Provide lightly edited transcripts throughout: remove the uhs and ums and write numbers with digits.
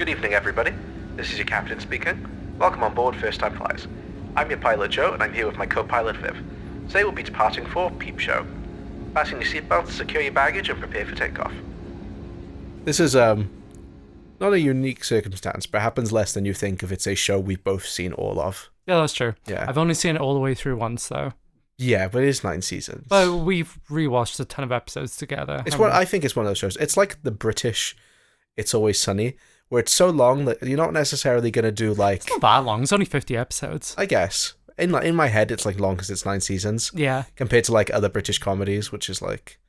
Good evening, everybody. This is your captain speaking. Welcome on board First Time Flyers. I'm your pilot, Joe, and I'm here with my co-pilot, Viv. Today we'll be departing for Peep Show. Fasten your seatbelts, secure your baggage, and prepare for takeoff. This is not a unique circumstance, but happens less than you think if it's a show we've both seen all of. Yeah, that's true. Yeah. I've only seen it all the way through once, though. Yeah, but it is 9 seasons. But we've rewatched a ton of episodes together. I think it's one of those shows. It's like the British It's Always Sunny, where it's so long that you're not necessarily going to do like... It's not that long. It's only 50 episodes. I guess. In my head, it's like long because it's 9 seasons. Yeah. Compared to like other British comedies, which is like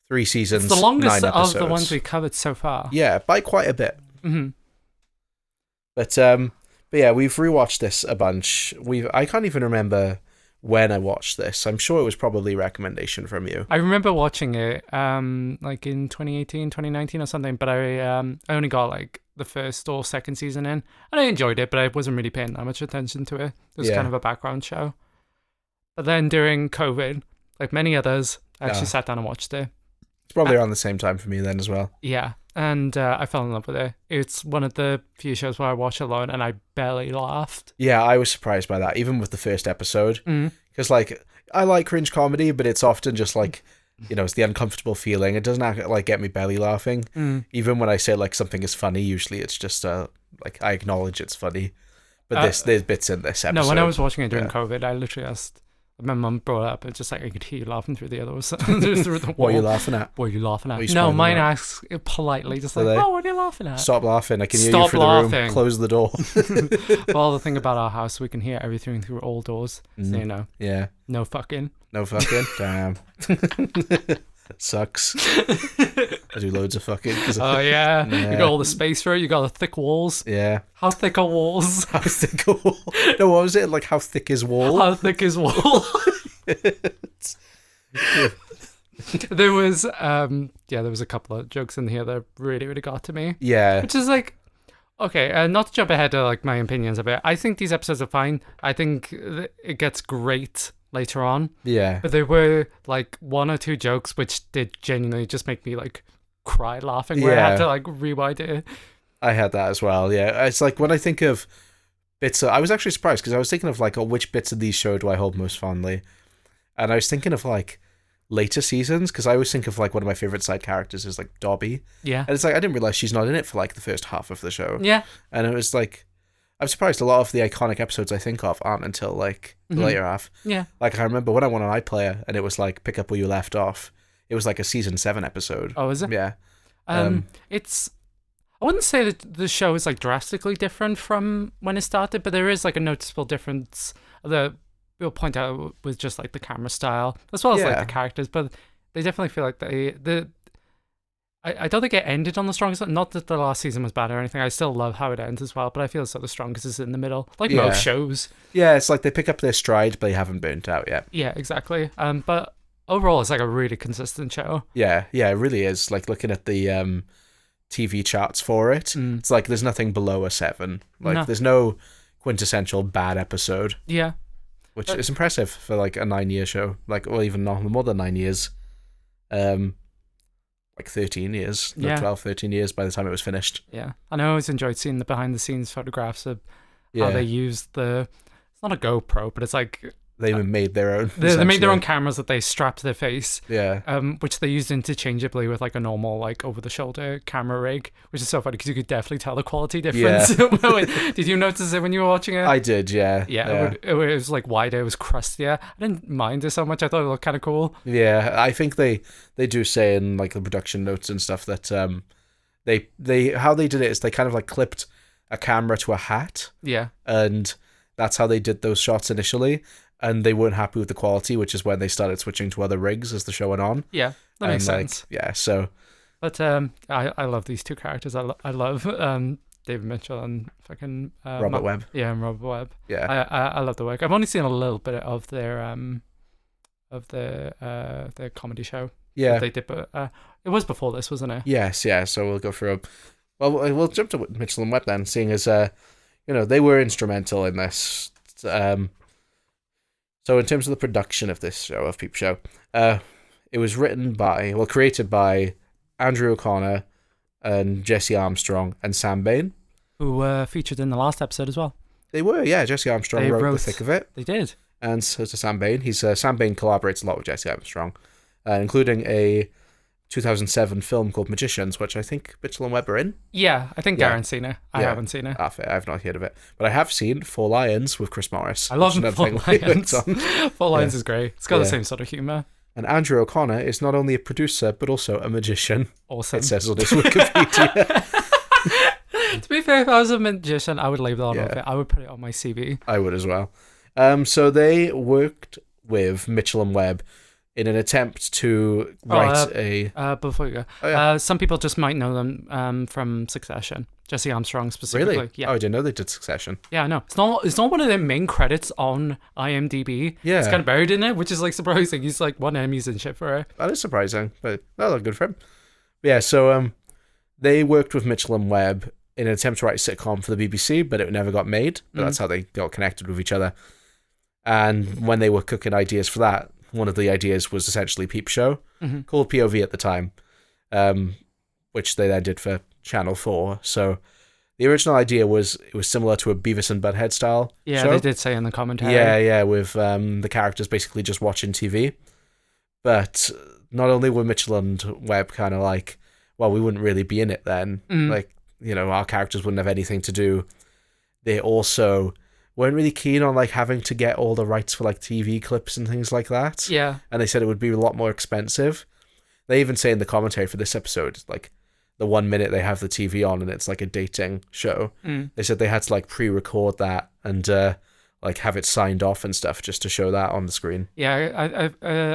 3 seasons, it's the longest 9 episodes. of the ones we covered so far. Yeah, by quite a bit. Mm-hmm. But yeah, we've rewatched this a bunch. I can't even remember when I watched this. I'm sure it was probably a recommendation from you. I remember watching it like in 2018, 2019 or something, but I only got like the first or second season in, and I enjoyed it, but I wasn't really paying that much attention to it. It was kind of a background show. But then during COVID, like many others, I actually sat down and watched it. It's probably around the same time for me then as well. Yeah, and I fell in love with it. It's one of the few shows where I watch alone and I barely laughed. Yeah, I was surprised by that, even with the first episode. Because, like, I like cringe comedy, but it's often just, like, you know, it's the uncomfortable feeling. It doesn't, like, get me belly laughing. Even when I say, like, something is funny, usually it's just, like, I acknowledge it's funny. But there's bits in this episode. No, when I was watching it during COVID, I literally asked... My mum brought it up. It's just like I could hear you laughing through the others. Through the What are you laughing at? What are you laughing at? No, mine asks politely, just like, oh, what are you laughing at? Stop laughing. I can hear you through the room. Close the door. Well, the thing about our house, we can hear everything through all doors. So, you know. Yeah. No fucking. No fucking? Damn. Sucks. I do loads of fucking. Oh, yeah. You got all the space for it. You got the thick walls. Yeah. How thick are walls? How thick are walls? No, what was it? Like, how thick is wall? How thick is wall? There was a couple of jokes in here that really, really got to me. Yeah. Which is like, okay, not to jump ahead to like my opinions of it. I think these episodes are fine. I think it gets great later on. Yeah. But there were like 1 or 2 jokes which did genuinely just make me like cry laughing where I had to like rewind it. I had that as well, yeah. It's like when I think of bits I was actually surprised because I was thinking of like, which bits of these show do I hold most fondly? And I was thinking of like later seasons because I always think of like one of my favorite side characters is like Dobby. Yeah. And it's like I didn't realize she's not in it for like the first half of the show. Yeah. And it was like I'm surprised a lot of the iconic episodes I think of aren't until like the later half. Yeah. Like I remember when I went on iPlayer and it was like pick up where you left off. It was like a season 7 episode. Oh, is it? Yeah. It's I wouldn't say that the show is like drastically different from when it started, but there is like a noticeable difference that we'll point out with just like the camera style as well as like the characters, but they definitely feel like I don't think it ended on the strongest. Not that the last season was bad or anything. I still love how it ends as well, but I feel so the strongest is in the middle, like most shows. Yeah, it's like they pick up their stride, but they haven't burnt out yet. Yeah, exactly. But overall, it's like a really consistent show. Yeah, it really is. Like looking at the TV charts for it, it's like there's nothing below a 7. Like there's no quintessential bad episode. Yeah, which is impressive for like a 9-year show. Like, or even more than 9 years. Like 13 years, 12, 13 years by the time it was finished. Yeah. And I always enjoyed seeing the behind the scenes photographs of how they used it's not a GoPro, but it's like... They even made their own. They made their own cameras that they strapped to their face. Yeah. Which they used interchangeably with like a normal like over-the-shoulder camera rig, which is so funny because you could definitely tell the quality difference. Yeah. Did you notice it when you were watching it? I did, yeah. Yeah. It was like wider, it was crustier. I didn't mind it so much. I thought it looked kind of cool. Yeah, I think they do say in like the production notes and stuff that they how they did it is they kind of like clipped a camera to a hat. Yeah. And that's how they did those shots initially. And they weren't happy with the quality, which is when they started switching to other rigs as the show went on. Yeah, that makes sense. Yeah, so... But I love these 2 characters. I love David Mitchell and fucking... Robert Webb. Yeah, and Robert Webb. Yeah. I love the work. I've only seen a little bit of their comedy show. Yeah. They did, but it was before this, wasn't it? Yes, yeah, so we'll go through... Well, we'll jump to Mitchell and Webb then, seeing as, they were instrumental in this... So in terms of the production of this show, of Peep Show, it was created by Andrew O'Connor and Jesse Armstrong and Sam Bain. who were featured in the last episode as well. They were, yeah. Jesse Armstrong wrote the thick of it. They did. And so to Sam Bain. Sam Bain collaborates a lot with Jesse Armstrong, including a 2007 film called Magicians, which I think Mitchell and Webb are in. Yeah, I think Darren's seen it. I haven't seen it. Fair. I've not heard of it. But I have seen Four Lions with Chris Morris. I love Four Lions. Four Lions is great. It's got the same sort of humour. And Andrew O'Connor is not only a producer, but also a magician. Awesome. It says on his Wikipedia. To be fair, if I was a magician, I would label on it. I would put it on my CV. I would as well. So they worked with Mitchell and Webb in an attempt to write before you go, some people just might know them from Succession. Jesse Armstrong specifically. Really? Yeah. Oh, I didn't know they did Succession. Yeah, no. It's not one of their main credits on IMDb. Yeah. It's kind of buried in it, which is like surprising. He's like won Emmys and shit for it. That is surprising, but good for him. Yeah, so they worked with Mitchell and Webb in an attempt to write a sitcom for the BBC, but it never got made. But that's how they got connected with each other. And when they were cooking ideas for that, one of the ideas was essentially Peep Show, called POV at the time, which they then did for Channel 4. So the original idea was it was similar to a Beavis and Butthead style show. They did say in the commentary. Yeah, with the characters basically just watching TV. But not only were Mitchell and Webb kind of like, well, we wouldn't really be in it then. Like, our characters wouldn't have anything to do. They also weren't really keen on like having to get all the rights for like TV clips and things like that. Yeah. And they said it would be a lot more expensive. They even say in the commentary for this episode, like the 1 minute they have the TV on and it's like a dating show. They said they had to like pre-record that and like have it signed off and stuff just to show that on the screen. Yeah,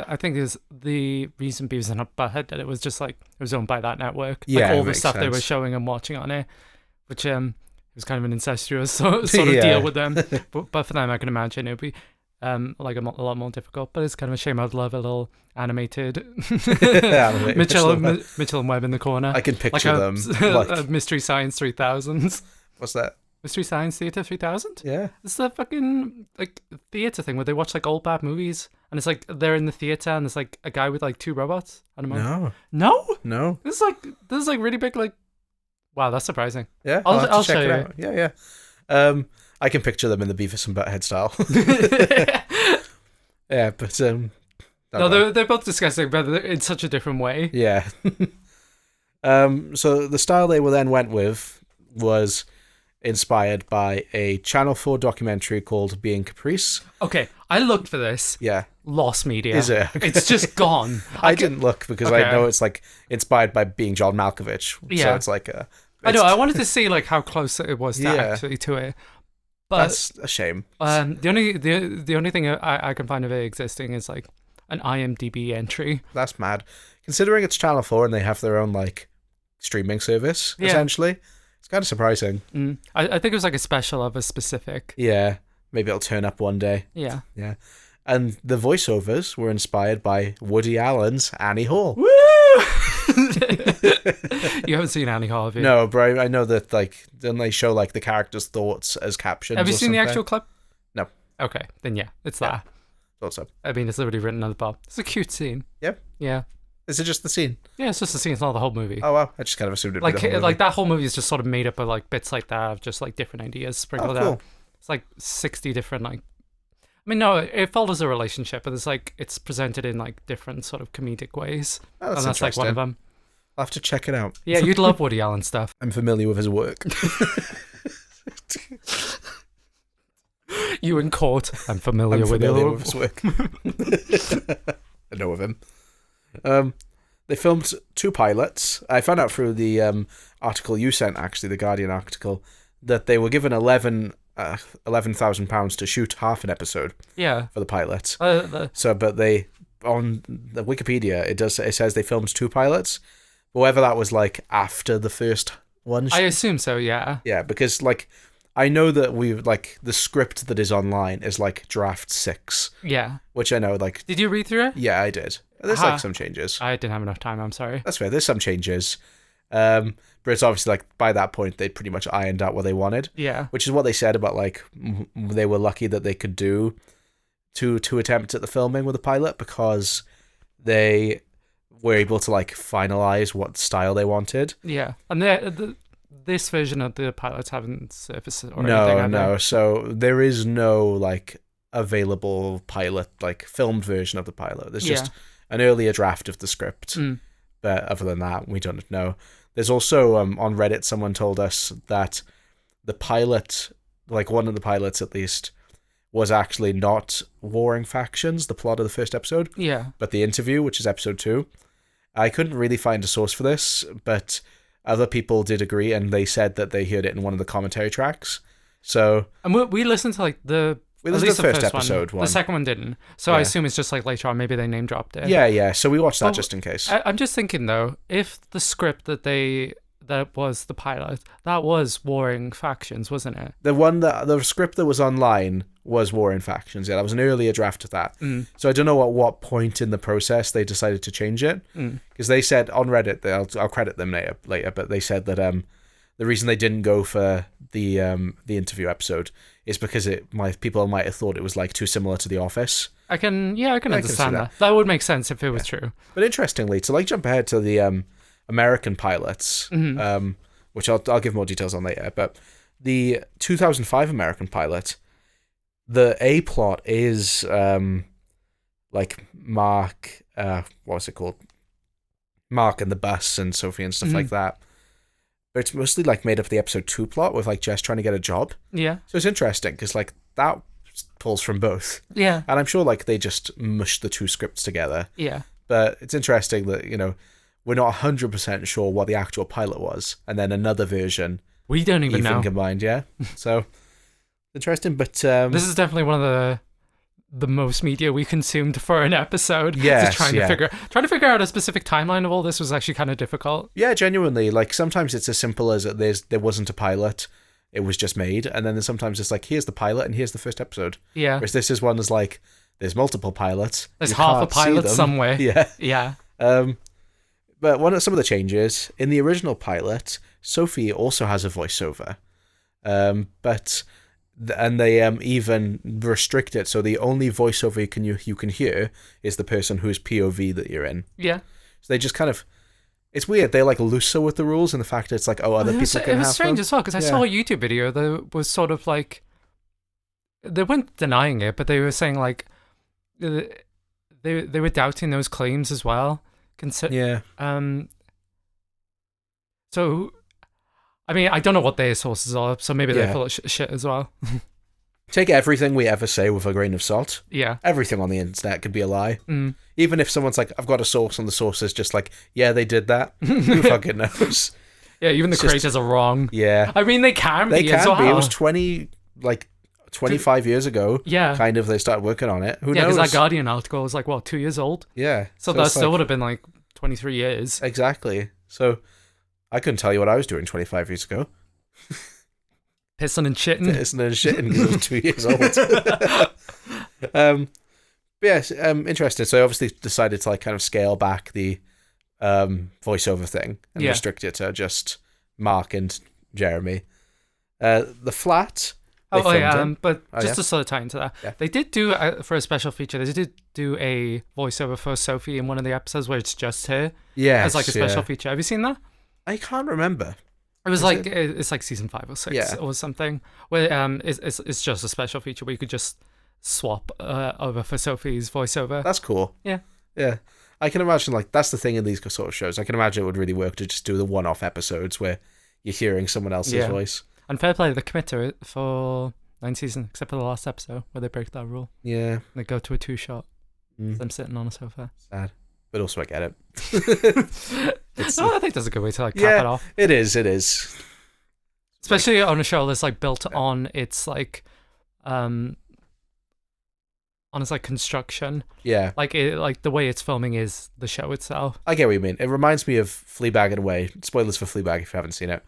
I think is the reason Beavis and Butthead did it was just like it was owned by that network. Yeah, like all the stuff they were showing and watching on it, which was kind of an incestuous sort of deal with them. But for them, I can imagine it would be like a lot more difficult. But it's kind of a shame. I'd love a little animated Mitchell and Webb in the corner. I can picture them like a Mystery Science 3000. What's that? Mystery Science Theater 3000? Yeah. It's the fucking like theater thing where they watch like old bad movies and it's like they're in the theater and there's like a guy with like two robots. I don't know. No. This is like really big. Like, wow, that's surprising. Yeah, I'll show you. Out. Yeah. I can picture them in the Beavis and Butthead style. Yeah, but no, they're both disgusting, but in such a different way. Yeah. So the style they then went with was inspired by a Channel 4 documentary called Being Caprice. Okay, I looked for this. Yeah. Lost media. Is it? It's just gone. I didn't look because I know it's like inspired by Being John Malkovich. Yeah. So it's like I know. I wanted to see like how close it was to it. But that's a shame. The only thing I can find of it existing is like an IMDb entry. That's mad. Considering it's Channel 4 and they have their own like streaming service, essentially. It's kind of surprising. I think it was like a special of a specific. Yeah. Maybe it'll turn up one day. Yeah. Yeah. And the voiceovers were inspired by Woody Allen's Annie Hall. Woo! You haven't seen Annie Hall, have you? No, bro. I know that like then they show like the characters' thoughts as captions. Have you seen the actual clip? No. Okay, then yeah, it's that. Thought so. I mean, it's literally written on the bar. It's a cute scene. Yep. Yeah. Is it just the scene? Yeah, it's just the scene. It's not the whole movie. Oh wow, I just kind of assumed it. Like the whole movie. That whole movie is just sort of made up of like bits like that of just like different ideas sprinkled out. It's like 60 different like. I mean, no, it follows a relationship, but it's presented in like different sort of comedic ways. Oh, and that's like one of them. I'll have to check it out. Yeah, you'd love Woody Allen stuff. I'm familiar with his work. You in court. I'm familiar with his work. I know of him. They filmed 2 pilots. I found out through the article you sent, actually, the Guardian article, that they were given £11,000 to shoot half an episode. Yeah. For the pilot. But they on the Wikipedia it says they filmed 2 pilots. Whether that was like after the first one. I assume so. Yeah. Yeah, because like I know that we like the script that is online is like draft 6. Yeah. Which I know like. Did you read through it? Yeah, I did. There's like some changes. I didn't have enough time. I'm sorry. That's fair. There's some changes. But it's obviously like by that point they'd pretty much ironed out what they wanted. Yeah. Which is what they said about like they were lucky that they could do 2 attempts at the filming with the pilot because they were able to like finalize what style they wanted. Yeah. And this version of the pilots haven't surfaced or anything, have No. they? So there is no like available pilot, like filmed version of the pilot. There's just an earlier draft of the script. But other than that, we don't know. There's also on Reddit, someone told us that the pilot, like one of the pilots at least, was actually not warring factions, the plot of the first episode. Yeah. But the interview, which is episode 2. I couldn't really find a source for this, but other people did agree, and they said that they heard it in one of the commentary tracks. So, and we listened to like the first episode one. The second one didn't. So I assume it's just like later on, maybe they name dropped it. Yeah. So we watched that just in case. I'm just thinking though, if the script that was the pilot, that was warring factions, wasn't it? The script that was online was warring factions. Yeah, that was an earlier draft of that. So I don't know at what point in the process they decided to change it, because they said on Reddit, I'll credit them later, but they said that the reason they didn't go for the interview episode is because people might have thought it was like too similar to The Office. I can understand that. That would make sense if it was true. But interestingly, to like jump ahead to the American pilots, which I'll give more details on later, but the 2005 American pilot, the A plot is like Mark, what's it called? Mark and the bus and Sophie and stuff like that. But it's mostly like made up of the episode 2 plot with like Jess trying to get a job. Yeah. So it's interesting because like that pulls from both. Yeah. And I'm sure like they just mushed the two scripts together. Yeah. But it's interesting that, we're not 100% sure what the actual pilot was, and then another version. We don't even know. Combined, yeah. So interesting, but this is definitely one of the most media we consumed for an episode. Yes, trying to figure out a specific timeline of all this was actually kind of difficult. Yeah, genuinely. Like sometimes it's as simple as there wasn't a pilot, it was just made, and then sometimes it's like here's the pilot and here's the first episode. Yeah. Whereas this is one is like there's multiple pilots. There's half a pilot somewhere. Yeah. Yeah. But some of the changes in the original pilot, Sophie also has a voiceover, and they even restrict it so the only voiceover you can hear is the person whose POV that you're in. Yeah. So they just kind of, it's weird. They're like looser with the rules and the fact that it's like other people can have them. It was strange as well because I saw a YouTube video that was sort of like, they weren't denying it, but they were saying like they were doubting those claims as well. Yeah. So, I mean, I don't know what their sources are, so maybe they're full of shit as well. Take everything we ever say with a grain of salt. Yeah. Everything on the internet could be a lie. Even if someone's like, I've got a source, and the source is just like, yeah, they did that. Who fucking knows? Yeah, even the creators are wrong. Yeah. I mean, they can be as well. It was 25 years ago. Yeah. Kind of, they started working on it. Who knows? Yeah, because that Guardian article was like, 2 years old? Yeah. So that still would have been like 23 years. Exactly. So I couldn't tell you what I was doing 25 years ago. Pissing and shitting. Because I was 2 years old. Yes, interesting. So I obviously decided to like kind of scale back the voiceover thing and restrict it to just Mark and Jeremy. The flat. But just to sort of tie into that, they did do for a special feature. They did do a voiceover for Sophie in one of the episodes where it's just her. Yeah, as like a special feature. Have you seen that? I can't remember. It was it's like season 5 or 6 or something. Where it's just a special feature where you could just swap over for Sophie's voiceover. That's cool. Yeah. Yeah. I can imagine like that's the thing in these sort of shows. I can imagine it would really work to just do the one-off episodes where you're hearing someone else's voice. And fair play, they commit to it for 9 seasons, except for the last episode where they break that rule. Yeah. They go to a 2-shot. Them sitting on a sofa. Sad. But also I get it. I think that's a good way to like cap it off. It is. Especially on a show that's like built on its like on its like construction. Yeah. Like the way it's filming is the show itself. I get what you mean. It reminds me of Fleabag in a way. Spoilers for Fleabag if you haven't seen it.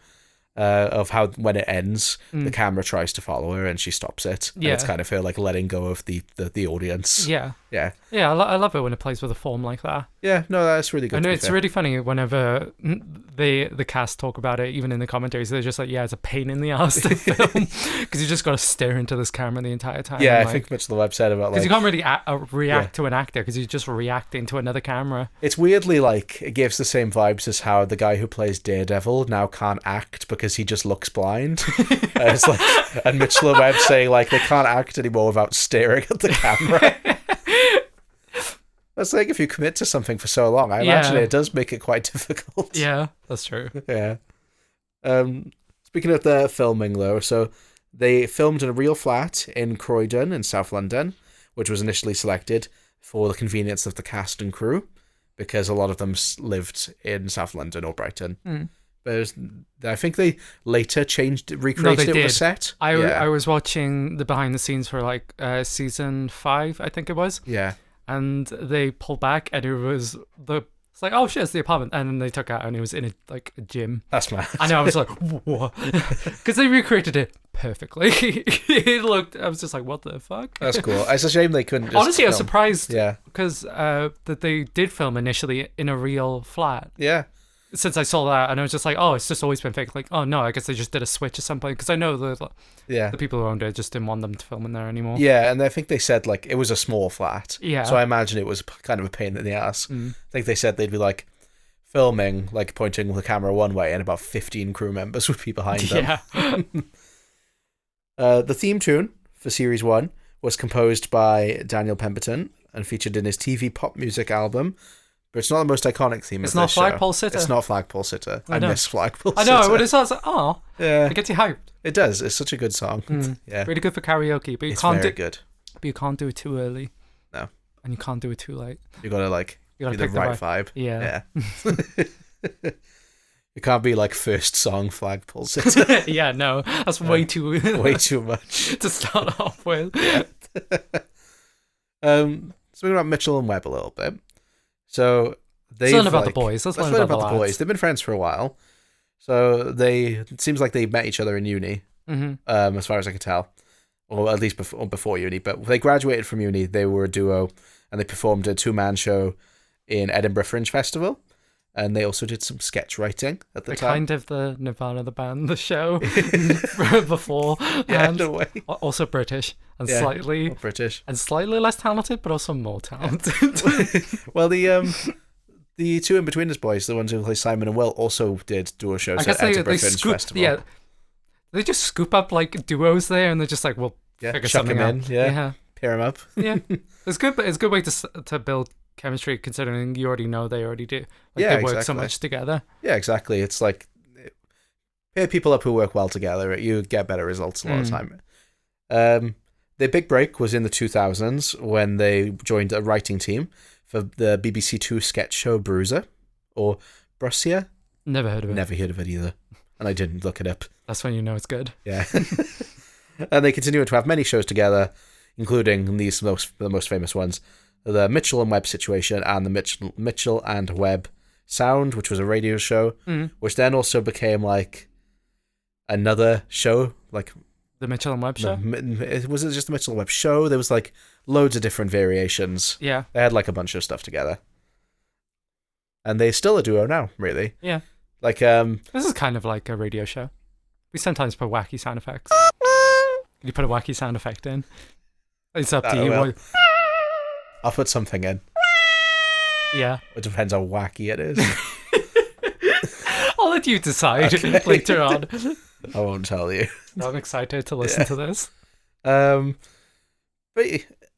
Of how when it ends, the camera tries to follow her and she stops it. And it's kind of her like letting go of the audience. Yeah. Yeah. Yeah, I love it when it plays with a form like that. Yeah, no, that's really good. And it's really funny whenever the cast talk about it, even in the commentaries, they're just like, yeah, it's a pain in the ass to film because you just got to stare into this camera the entire time. Yeah, I think much of the web said about because you can't really react to an actor because you're just reacting to another camera. It's weirdly like it gives the same vibes as how the guy who plays Daredevil now can't act because he just looks blind. It's like, and Mitchell and Webb saying like they can't act anymore without staring at the camera. That's like if you commit to something for so long, I imagine it does make it quite difficult. Yeah, that's true. Yeah. Speaking of the filming though, so they filmed in a real flat in Croydon in South London, which was initially selected for the convenience of the cast and crew, because a lot of them lived in South London or Brighton. But I think they later recreated it with a set. I was watching the behind the scenes for like season 5, I think it was. Yeah. And they pulled back, and it's like, oh shit, it's the apartment, and then they took out, and it was in a gym. That's mad. I know, I was like, what? Because they recreated it perfectly. I was just like, what the fuck? That's cool. It's a shame they couldn't. Honestly, I was surprised. Yeah. Because that they did film initially in a real flat. Yeah. Since I saw that, and I was just like, oh, it's just always been fake. Like, oh no, I guess they just did a switch at some point, because I know the people who owned it just didn't want them to film in there anymore. Yeah, and I think they said like it was a small flat. Yeah. So I imagine it was kind of a pain in the ass. I think they said they'd be like filming, like pointing the camera one way, and about 15 crew members would be behind them. Yeah. The theme tune for Series 1 was composed by Daniel Pemberton and featured in his TV pop music album. But it's not the most iconic theme it's of this show. It's not Flagpole Sitter. It's not Flagpole Sitter. I miss Flagpole Sitter. I know, but it sounds like, oh, yeah. It gets you hyped. It does. It's such a good song. Yeah. Really good for karaoke, but it's very good. But you can't do it too early. No. And you can't do it too late. You gotta be the right vibe. Yeah. You can't be like first song Flagpole Sitter. Yeah, no. That's way too much to start off with. Yeah. Speaking about Mitchell and Webb a little bit. So let's learn about the boys. Let's learn about the boys. They've been friends for a while. So it seems like they met each other in uni, as far as I can tell. Or at least before uni. But they graduated from uni, they were a duo, and they performed a 2-man show in Edinburgh Fringe Festival. And they also did some sketch writing at the time. Kind of the Nirvana, the band, the show before. Yeah, in a way. Also British and slightly less talented, but also more talented. Well, the two In-Betweeners boys, the ones who play Simon and Will, also did duo shows at Edinburgh Fringe Festival. Yeah, they just scoop up like duos there, and they're just like, well, figure something out. Yeah, pair them up. Yeah, it's good. But it's a good way to build chemistry, considering you already know they already do. They work so much together. Yeah, exactly. It's like pair people up who work well together, you get better results a lot of the time. Their big break was in the 2000s when they joined a writing team for the BBC Two sketch show Bruiser or Brussier. Never heard of it. Never heard of it either, and I didn't look it up. That's when you know it's good. Yeah. And they continued to have many shows together, including the most famous ones. The Mitchell and Webb Situation and the Mitchell and Webb Sound, which was a radio show, which then also became like another show, like the Mitchell and Webb show. Was it just the Mitchell and Webb show? There was like loads of different variations. Yeah, they had like a bunch of stuff together, and they're still a duo now, really. Yeah, like this is kind of like a radio show. We sometimes put wacky sound effects. Can you put a wacky sound effect in? It's up to you. Well. I'll put something in. Yeah. It depends how wacky it is. I'll let you decide later on. I won't tell you. I'm excited to listen to this. But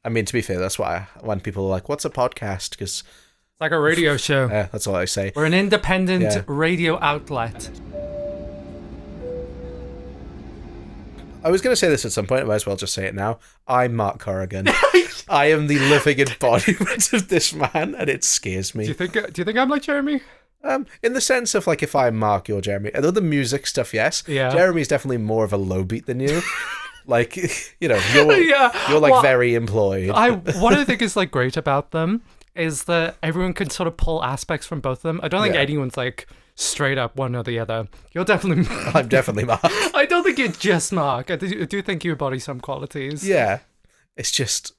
I mean, to be fair, that's why when people are like, "What's a podcast?" Because it's like a radio show. Yeah, that's all I say. We're an independent radio outlet. I was going to say this at some point. I might as well just say it now. I'm Mark Corrigan. I am the living embodiment of this man, and it scares me. Do you think I'm like Jeremy? In the sense of like, if I'm Mark, you're Jeremy. Although the music stuff, yes. Yeah. Jeremy's definitely more of a low beat than you. Like, you know, you're like very employed. What I think is like great about them is that everyone can sort of pull aspects from both of them. I don't think anyone's like straight up one or the other. You're definitely I'm definitely Mark. I don't think you're just Mark. I do think you embody some qualities. Yeah. It's just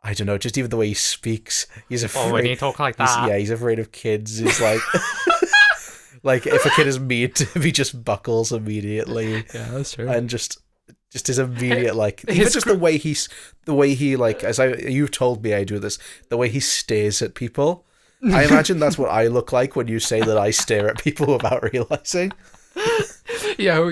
I don't know, just even the way he speaks. He's afraid. Oh, when you talk like that. He's afraid of kids. He's like, like if a kid is mean to him, he just buckles immediately. Yeah, that's true. And just his immediate like, even just the way he like, you've told me I do this, the way he stares at people. I imagine that's what I look like when you say that I stare at people without realizing. Yeah,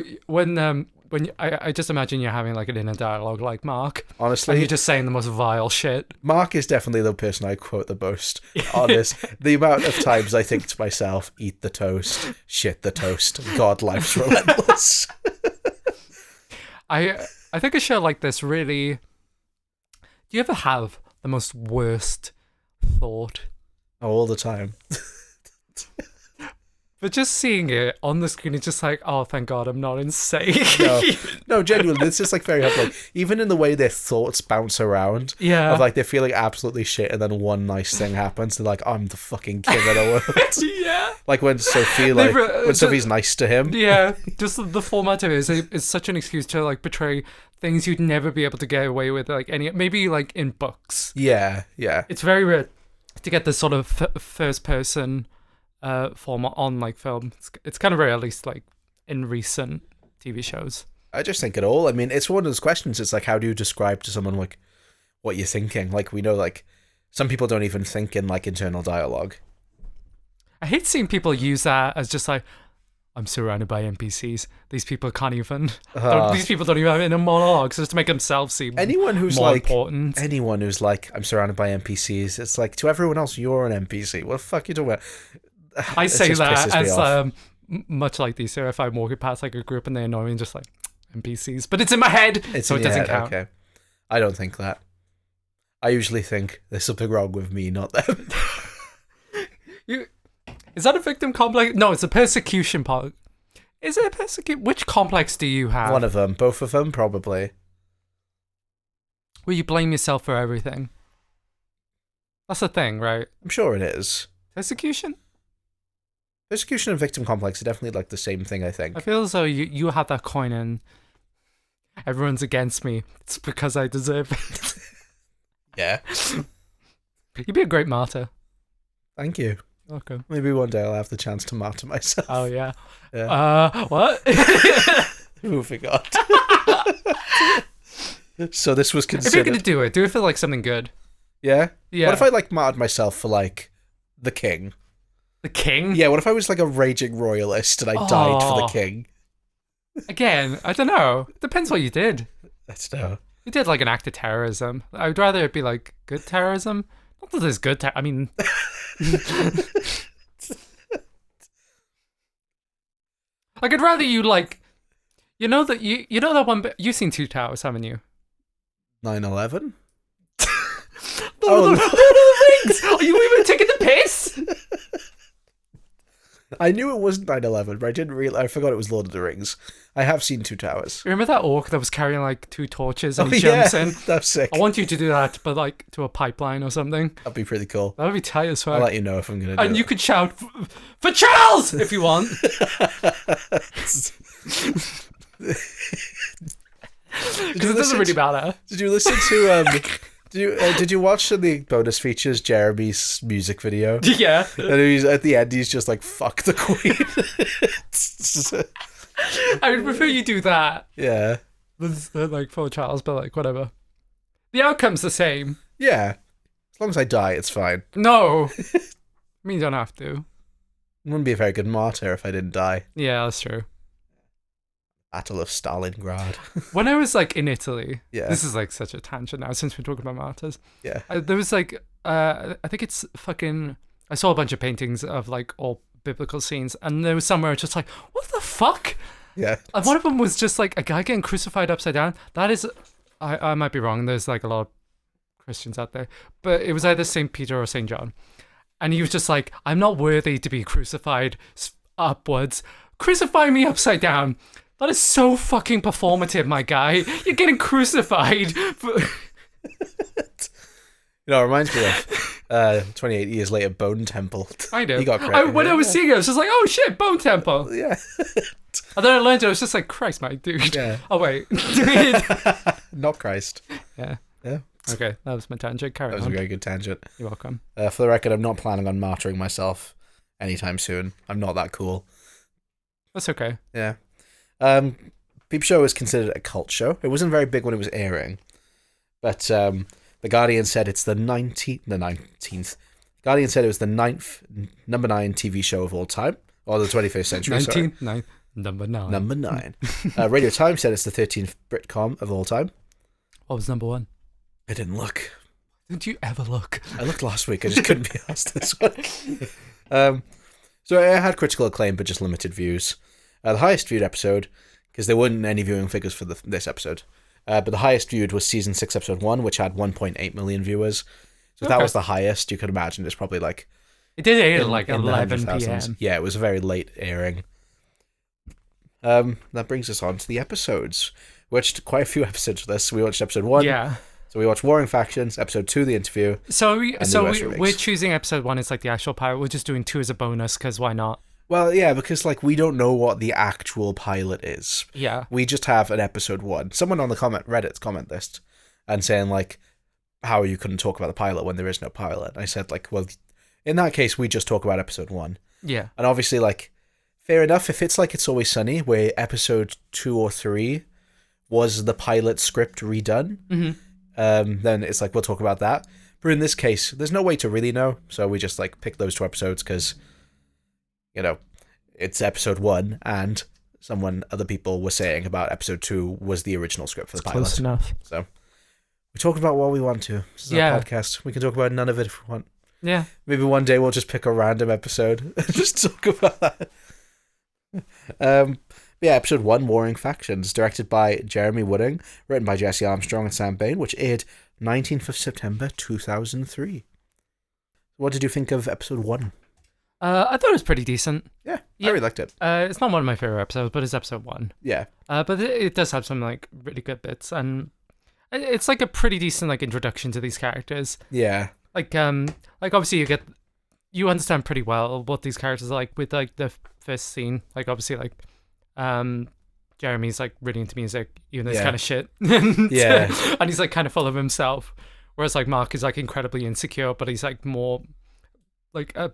I just imagine you're having like an inner dialogue like Mark. Honestly, and you're just saying the most vile shit. Mark is definitely the person I quote the most. Honest, the amount of times I think to myself, "Eat the toast, shit the toast, God, life's relentless." I think a show like this really. Do you ever have the most worst thought? Oh, all the time. But just seeing it on the screen, it's just like, oh, thank God I'm not insane. No, genuinely, it's just like very helpful. Like, even in the way their thoughts bounce around. Yeah. Of like they're feeling absolutely shit, and then one nice thing happens. They're like, I'm the fucking king of the world. Yeah. Like when Sophie, when Sophie's nice to him. Yeah. Just the format of it is such an excuse to like portray things you'd never be able to get away with, like maybe like in books. Yeah, yeah. It's very rare to get this sort of first person format on like film. It's kind of rare, at least like in recent TV shows. I just think it all. I mean, it's one of those questions. It's like, how do you describe to someone like what you're thinking? Like, we know like some people don't even think in like internal dialogue. I hate seeing people use that as just like, I'm surrounded by NPCs. These people can't even. These people don't even have inner monologues just to make themselves seem anyone who's more like important. Anyone who's like, I'm surrounded by NPCs. It's like, to everyone else, you're an NPC. What the fuck you doing? I say that as much like these. So if I'm walking past like a group and they annoy me, and just like NPCs, but it's in my head, so it doesn't count. Okay, I don't think that. I usually think there's something wrong with me, not them. Is that a victim complex? No, it's a persecution part. Is it a persecution? Which complex do you have? One of them. Both of them, probably. Where you blame yourself for everything. That's the thing, right? I'm sure it is. Persecution? Persecution and victim complex are definitely like the same thing, I think. I feel as though you have that coin and everyone's against me. It's because I deserve it. Yeah. You'd be a great martyr. Thank you. Okay. Maybe one day I'll have the chance to martyr myself. Oh, yeah. What? Who forgot? So this was considered... If you're going to do it for like something good. Yeah? Yeah. What if I like martyred myself for like the king? The king? Yeah, what if I was like a raging royalist and I died for the king? Again, I don't know. Depends what you did. I don't know. You did like an act of terrorism. I would rather it be like good terrorism. Not that there's good I mean... like, I'd rather you like... You know that that one... You've seen Two Towers, haven't you? 9/11? Lord of the Rings! Are you even taking the piss? I knew it wasn't 9/11, but I didn't realize. I forgot it was Lord of the Rings. I have seen Two Towers. Remember that orc that was carrying like 2 torches and he jumps in? That's sick. I want you to do that, but like to a pipeline or something. That'd be pretty cool. That would be tight as fuck. I'll let you know if I'm gonna do it. And you could shout for Charles if you want. Because it doesn't really matter. Did you listen to did you watch the bonus features Jeremy's music video? Yeah. And he's at the end he's just like, fuck the Queen. I would prefer you do that. Yeah. Like for Charles, but like whatever. The outcome's the same. Yeah. As long as I die, it's fine. No. I mean, you don't have to. I wouldn't be a very good martyr if I didn't die. Yeah, that's true. Battle of Stalingrad. When I was like in Italy, yeah. This is like such a tangent now since we're talking about martyrs. Yeah. There was like, I think it's fucking, I saw a bunch of paintings of like all biblical scenes and there was somewhere just like, what the fuck? Yeah. And one of them was just like a guy getting crucified upside down. That is, I might be wrong. There's like a lot of Christians out there, but it was either St. Peter or St. John. And he was just like, I'm not worthy to be crucified upwards. Crucify me upside down. That is so fucking performative, my guy. You're getting crucified. It reminds me of 28 years later, Bone Temple. I know. He got credit. When I was seeing it, I was just like, oh shit, Bone Temple. Yeah. And then I learned it, I was just like, Christ, my dude. Yeah. Oh, wait. Not Christ. Yeah. Yeah. Okay, that was my tangent. Carry That was on. a very good tangent. You're welcome. For the record, I'm not planning on martyring myself anytime soon. I'm not that cool. That's okay. Yeah. Peep Show is considered a cult show. It wasn't very big when it was airing, but The Guardian said it's the 19th. Guardian said it was the number 9 TV show of all time, or the 21st century. 19th, number 9. Number 9. Radio Times said it's the 13th Britcom of all time. What was number 1? I didn't look. Did you ever look? I looked last week. I just couldn't be asked this week. So it had critical acclaim, but just limited views. The highest viewed episode, because there weren't any viewing figures for this episode, but the highest viewed was season 6, episode 1, which had 1.8 million viewers. So if that was the highest, you could imagine it's probably like... It did air at in 11 the p.m. Yeah, it was a very late airing. That brings us on to the episodes. We watched quite a few episodes of this. We watched episode 1. Yeah. So we watched Warring Factions, episode 2, the interview. We're choosing episode 1 as like the actual pilot. We're just doing 2 as a bonus because why not? Well, yeah, because like we don't know what the actual pilot is. Yeah. We just have an episode 1. Someone on the Reddit's comment list and saying like, how you couldn't talk about the pilot when there is no pilot. And I said like, well, in that case, we just talk about episode 1. Yeah. And obviously like, fair enough, if it's like It's Always Sunny, where episode 2 or 3 was the pilot script redone, then it's like, we'll talk about that. But in this case, there's no way to really know. So we just like pick those 2 episodes because, you know, it's episode 1 and other people were saying about episode 2 was the original script for the pilot. Close enough. So we talk about what we want to. This is our podcast. We can talk about none of it if we want. Yeah. Maybe one day we'll just pick a random episode and just talk about that. Yeah, episode 1, Warring Factions, directed by Jeremy Wooding, written by Jesse Armstrong and Sam Bain, which aired 19th of September 2003. What did you think of episode 1? I thought it was pretty decent. Yeah, I really liked it. It's not one of my favorite episodes, but it's episode 1. Yeah. But it does have some like really good bits, and it's like a pretty decent like introduction to these characters. Yeah. Like obviously you understand pretty well what these characters are like with like the first scene. Like obviously like Jeremy's like really into music, even though it's kind of shit. Yeah. And he's like kind of full of himself. Whereas like Mark is like incredibly insecure, but he's like more like a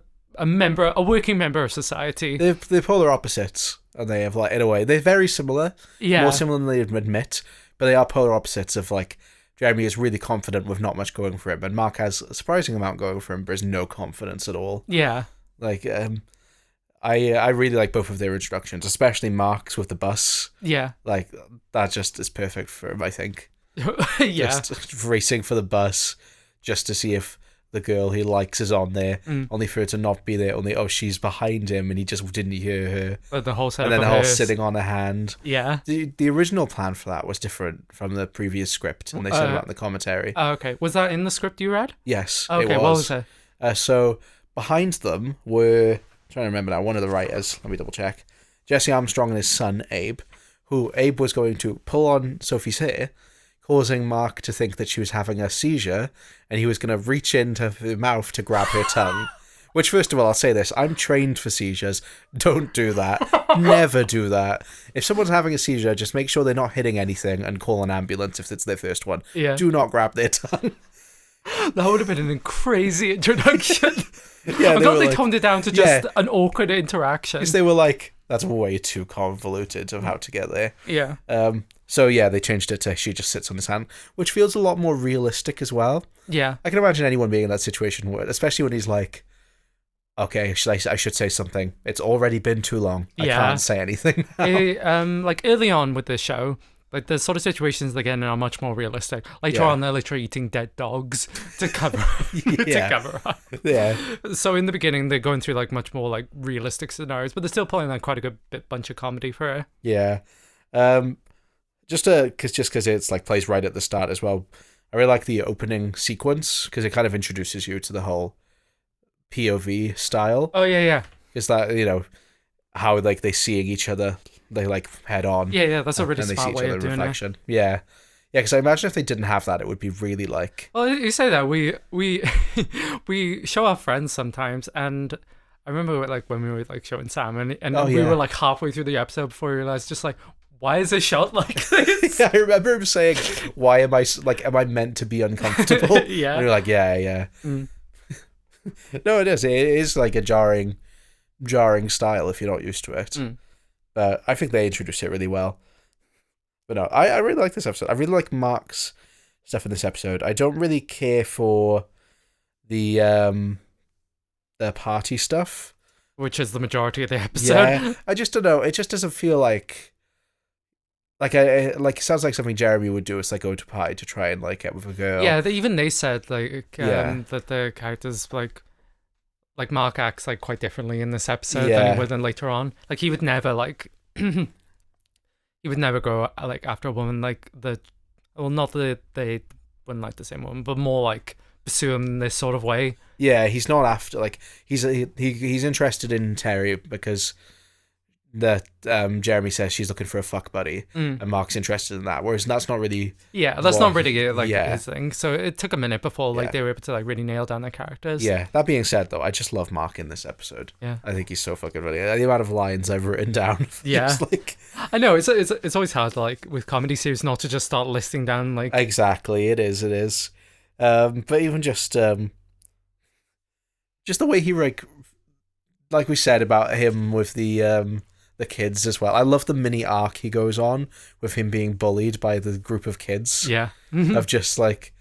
working member of society. They're polar opposites, and they have like, in a way, they're very similar. Yeah. More similar than they admit, but they are polar opposites of like, Jeremy is really confident with not much going for him, and Mark has a surprising amount going for him, but has no confidence at all. Yeah. Like, I really like both of their introductions, especially Mark's with the bus. Yeah. Like, that just is perfect for him, I think. Yeah. Just racing for the bus just to see if the girl he likes is on there, only for her to not be there, only, she's behind him and he just didn't hear her. But the whole setup and then the of whole hers. sitting on her hand. Yeah. The original plan for that was different from the previous script, and they said about in the commentary. Oh, okay. Was that in the script you read? Yes, Okay, it was. what was it? So behind them were, I'm trying to remember now, one of the writers, let me double check, Jesse Armstrong and his son Abe, who Abe was going to pull on Sophie's hair, causing Mark to think that she was having a seizure, and he was going to reach into her mouth to grab her tongue. Which, first of all, I'll say this, I'm trained for seizures. Don't do that. Never do that. If someone's having a seizure, just make sure they're not hitting anything and call an ambulance if it's their first one. Yeah. Do not grab their tongue. That would have been a crazy introduction. Yeah, I thought they toned it down to just an awkward interaction. Because they were like, that's way too convoluted of how to get there. Yeah. So yeah, they changed it to she just sits on his hand, which feels a lot more realistic as well. Yeah. I can imagine anyone being in that situation, especially when he's like, okay, I should say something. It's already been too long. I can't say anything now. Like early on with this show, like the sort of situations they get in are much more realistic. Later on, they're literally eating dead dogs to cover to cover up. Yeah. So in the beginning, they're going through like much more like realistic scenarios, but they're still pulling like quite a good bunch of comedy for her. Yeah. Just because it's like plays right at the start as well. I really like the opening sequence because it kind of introduces you to the whole POV style. Oh yeah. Is that, you know, how like they seeing each other, they like head on. Yeah, that's a really smart way of doing it. Yeah, because I imagine if they didn't have that, it would be really like. Well, you say that we we show our friends sometimes, and I remember like when we were like showing Sam, and we were like halfway through the episode before we realized just like, why is it shot like this? I remember him saying, "Why am I am I meant to be uncomfortable?" Yeah. And you're like, yeah. No, it is. It is like a jarring style if you're not used to it. But I think they introduced it really well. But no, I really like this episode. I really like Mark's stuff in this episode. I don't really care for the party stuff, which is the majority of the episode. Yeah, I just don't know. It just doesn't feel like it sounds like something Jeremy would do. It's like go to a party to try and like get with a girl. Yeah, they said like that the characters like Mark acts like quite differently in this episode than he would then later on. Like he would never like he would never go like after a woman like not that they wouldn't like the same woman, but more like pursue him in this sort of way. Yeah, he's not after like he's interested in Terry because Jeremy says she's looking for a fuck buddy, and Mark's interested in that. Whereas that's not really not really his thing. So it took a minute before they were able to like really nail down their characters. Yeah. That being said, though, I just love Mark in this episode. Yeah, I think he's so fucking funny. The amount of lines I've written down. Yeah, I know it's always hard like with comedy series not to just start listing down like exactly. It is. But even just the way he like we said about him with the kids as well. I love the mini arc he goes on with him being bullied by the group of kids. Yeah. Of just like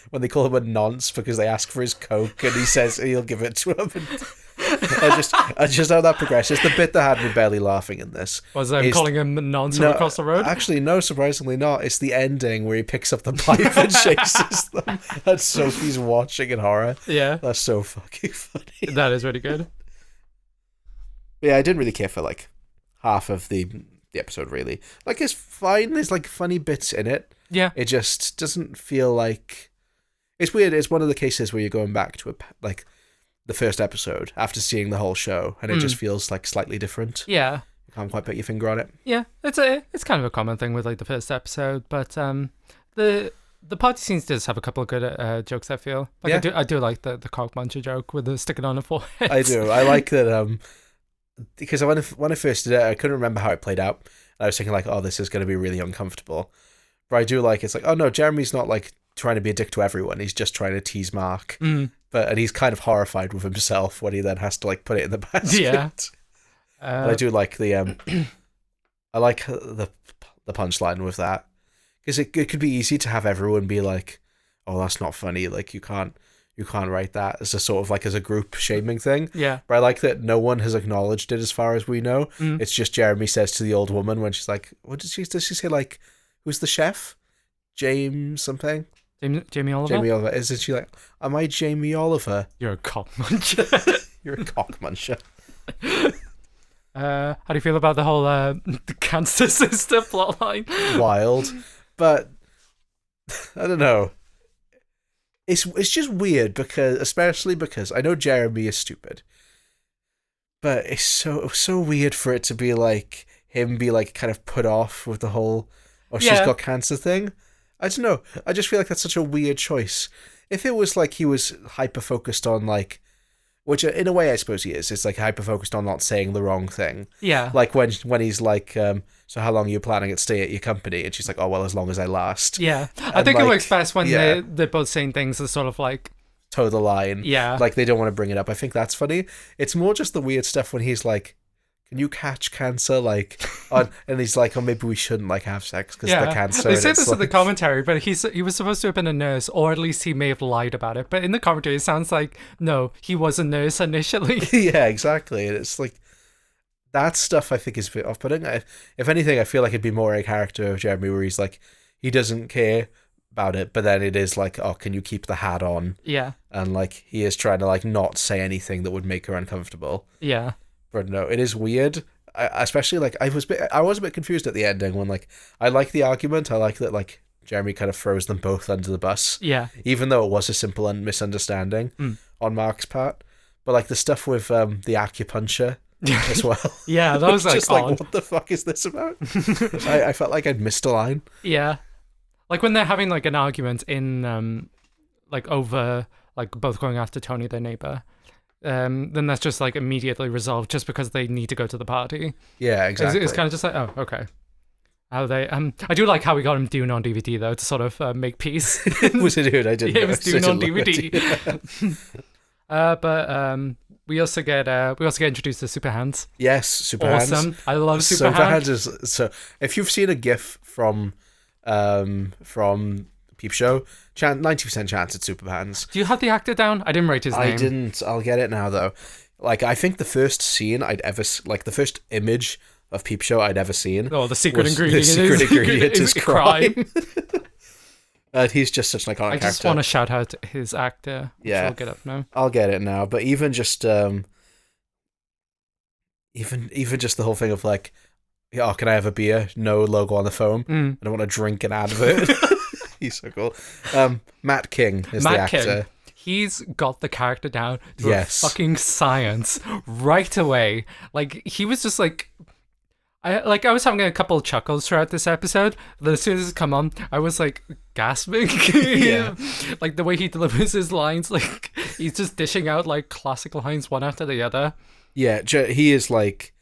when they call him a nonce because they ask for his Coke and he says he'll give it to him. I just how that progresses. The bit that had me barely laughing in this was calling him a nonce across the road. Actually, no, surprisingly not. It's the ending where he picks up the pipe and chases them. And Sophie's watching in horror. Yeah, that's so fucking funny. That is really good. Yeah, I didn't really care for like half of the episode really. Like it's fine. There's like funny bits in it. Yeah, it just doesn't feel like it's weird. It's one of the cases where you're going back to like the first episode after seeing the whole show, and it just feels like slightly different. Yeah, you can't quite put your finger on it. Yeah, it's kind of a common thing with like the first episode, but the party scenes does have a couple of good jokes. I feel like I do like the cock muncher joke with the stick it on the forehead. I do. I like that. Because when I first did it, I couldn't remember how it played out. And I was thinking like, oh, this is going to be really uncomfortable. But I do like it's like, oh no, Jeremy's not like trying to be a dick to everyone. He's just trying to tease Mark. And he's kind of horrified with himself when he then has to like put it in the basket. Yeah. I do like the I like the punchline with that because it could be easy to have everyone be like, oh, that's not funny. Like you can't write that as a sort of like as a group shaming thing. Yeah. But I like that no one has acknowledged it as far as we know. It's just Jeremy says to the old woman when she's like, what does she say? Like, who's the chef? James something? Jamie Oliver? Jamie Oliver. Isn't she like, am I Jamie Oliver? You're a cock muncher. You're a cock muncher. How do you feel about the whole the cancer sister plotline? Wild. But I don't know. It's just weird especially because I know Jeremy is stupid, but it's so weird for it to be like him be like kind of put off with the whole she's got cancer thing. I don't know. I just feel like that's such a weird choice. If it was like he was hyper focused on like, which in a way I suppose he is. It's like hyper focused on not saying the wrong thing. Yeah. Like when he's like, so how long are you planning to stay at your company? And she's like, oh well, as long as I last. Yeah. I think it works best when they're both saying things that sort of like toe the line. Yeah. Like they don't want to bring it up. I think that's funny. It's more just the weird stuff when he's like, can you catch cancer? Like, and he's like, oh, maybe we shouldn't like have sex because the cancer. They say this in the commentary, but he was supposed to have been a nurse, or at least he may have lied about it. But in the commentary, it sounds like no, he was a nurse initially. Yeah, exactly. And it's like that stuff. I think is a bit off-putting. If anything, I feel like it'd be more a character of Jeremy where he's like he doesn't care about it, but then it is like, oh, can you keep the hat on? Yeah, and like he is trying to like not say anything that would make her uncomfortable. Yeah. But no, it is weird. Especially like I was a bit confused at the ending when like I like the argument. I like that like Jeremy kind of throws them both under the bus. Yeah. Even though it was a simple misunderstanding on Mark's part, but like the stuff with the acupuncture as well. Yeah, that was like just like what the fuck is this about? I felt like I'd missed a line. Yeah, like when they're having like an argument in like over like both going after Tony, their neighbor. then that's just like immediately resolved just because they need to go to the party. Yeah, exactly. It's kind of just like, oh, okay. How they I do like how we got him Dune on DVD though to sort of make peace. Was it Dune? I didn't. Yeah, know. it was Dune on DVD. But we also get introduced to Super Hands. Yes, Super Hands. Awesome. I love Super Hands. Is so. If you've seen a GIF from Peep Show, 90% chance it's Super Hands. Do you have the actor down? I didn't write his name. I didn't. I'll get it now though. Like I think the first scene the first image of Peep Show I'd ever seen. Oh, the secret ingredient. The secret ingredient is crime. He's just such an iconic character. I just want to shout out his actor. Yeah, I'll get up now. I'll get it now. But even just even just the whole thing of like, oh, can I have a beer? No logo on the phone. I don't want to drink an advert. He's so cool. Matt King is the actor. King. He's got the character down to a fucking science right away. Like he was just like, I was having a couple of chuckles throughout this episode, but as soon as it come on, I was like gasping. Yeah. Like the way he delivers his lines, like he's just dishing out like classical lines one after the other. Yeah, he is like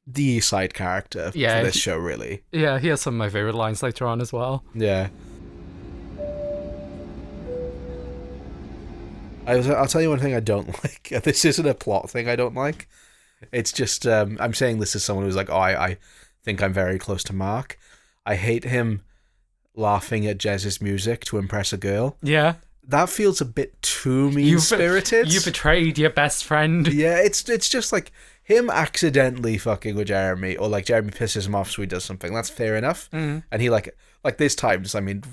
the side character for this show, really. Yeah, he has some of my favorite lines later on as well. Yeah. I'll tell you one thing I don't like. This isn't a plot thing I don't like. It's just, I'm saying this as someone who's like, oh, I think I'm very close to Mark. I hate him laughing at Jez's music to impress a girl. Yeah. That feels a bit too mean-spirited. You betrayed your best friend. Yeah, it's just like him accidentally fucking with Jeremy, or like Jeremy pisses him off so he does something. That's fair enough. And he like there's times, I mean,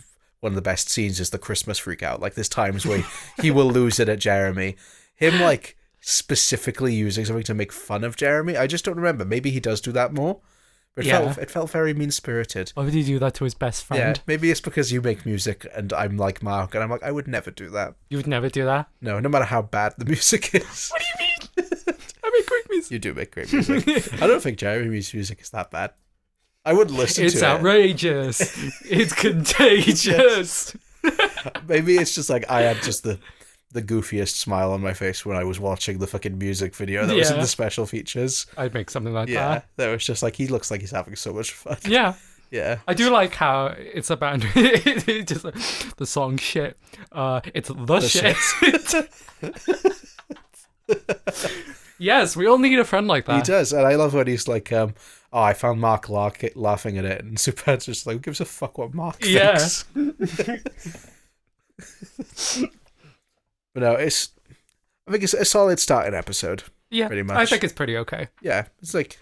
one of the best scenes is the Christmas freak out. Like there's times where he will lose it at Jeremy. Him like specifically using something to make fun of Jeremy, I just don't remember. Maybe he does do that more. But it felt very mean-spirited. Why would he do that to his best friend? Yeah, maybe it's because you make music and I'm like Mark, and I'm like, I would never do that. You would never do that? No matter how bad the music is. What do you mean? I make great music. You do make great music. I don't think Jeremy's music is that bad. I wouldn't listen to it. It's outrageous. It's contagious. Maybe it's just like I had just the goofiest smile on my face when I was watching the fucking music video that was in the special features. I'd make something like that. Yeah, that was just like, he looks like he's having so much fun. Yeah. Yeah. I do like how it's a band. It's just the song shit. It's the shit. Yes, we all need a friend like that. He does, and I love when he's like, oh, I found Mark laughing at it, and Superman's just like, who gives a fuck what Mark thinks? But no, I think it's a solid starting episode. Yeah, pretty much. I think it's pretty okay. Yeah, it's like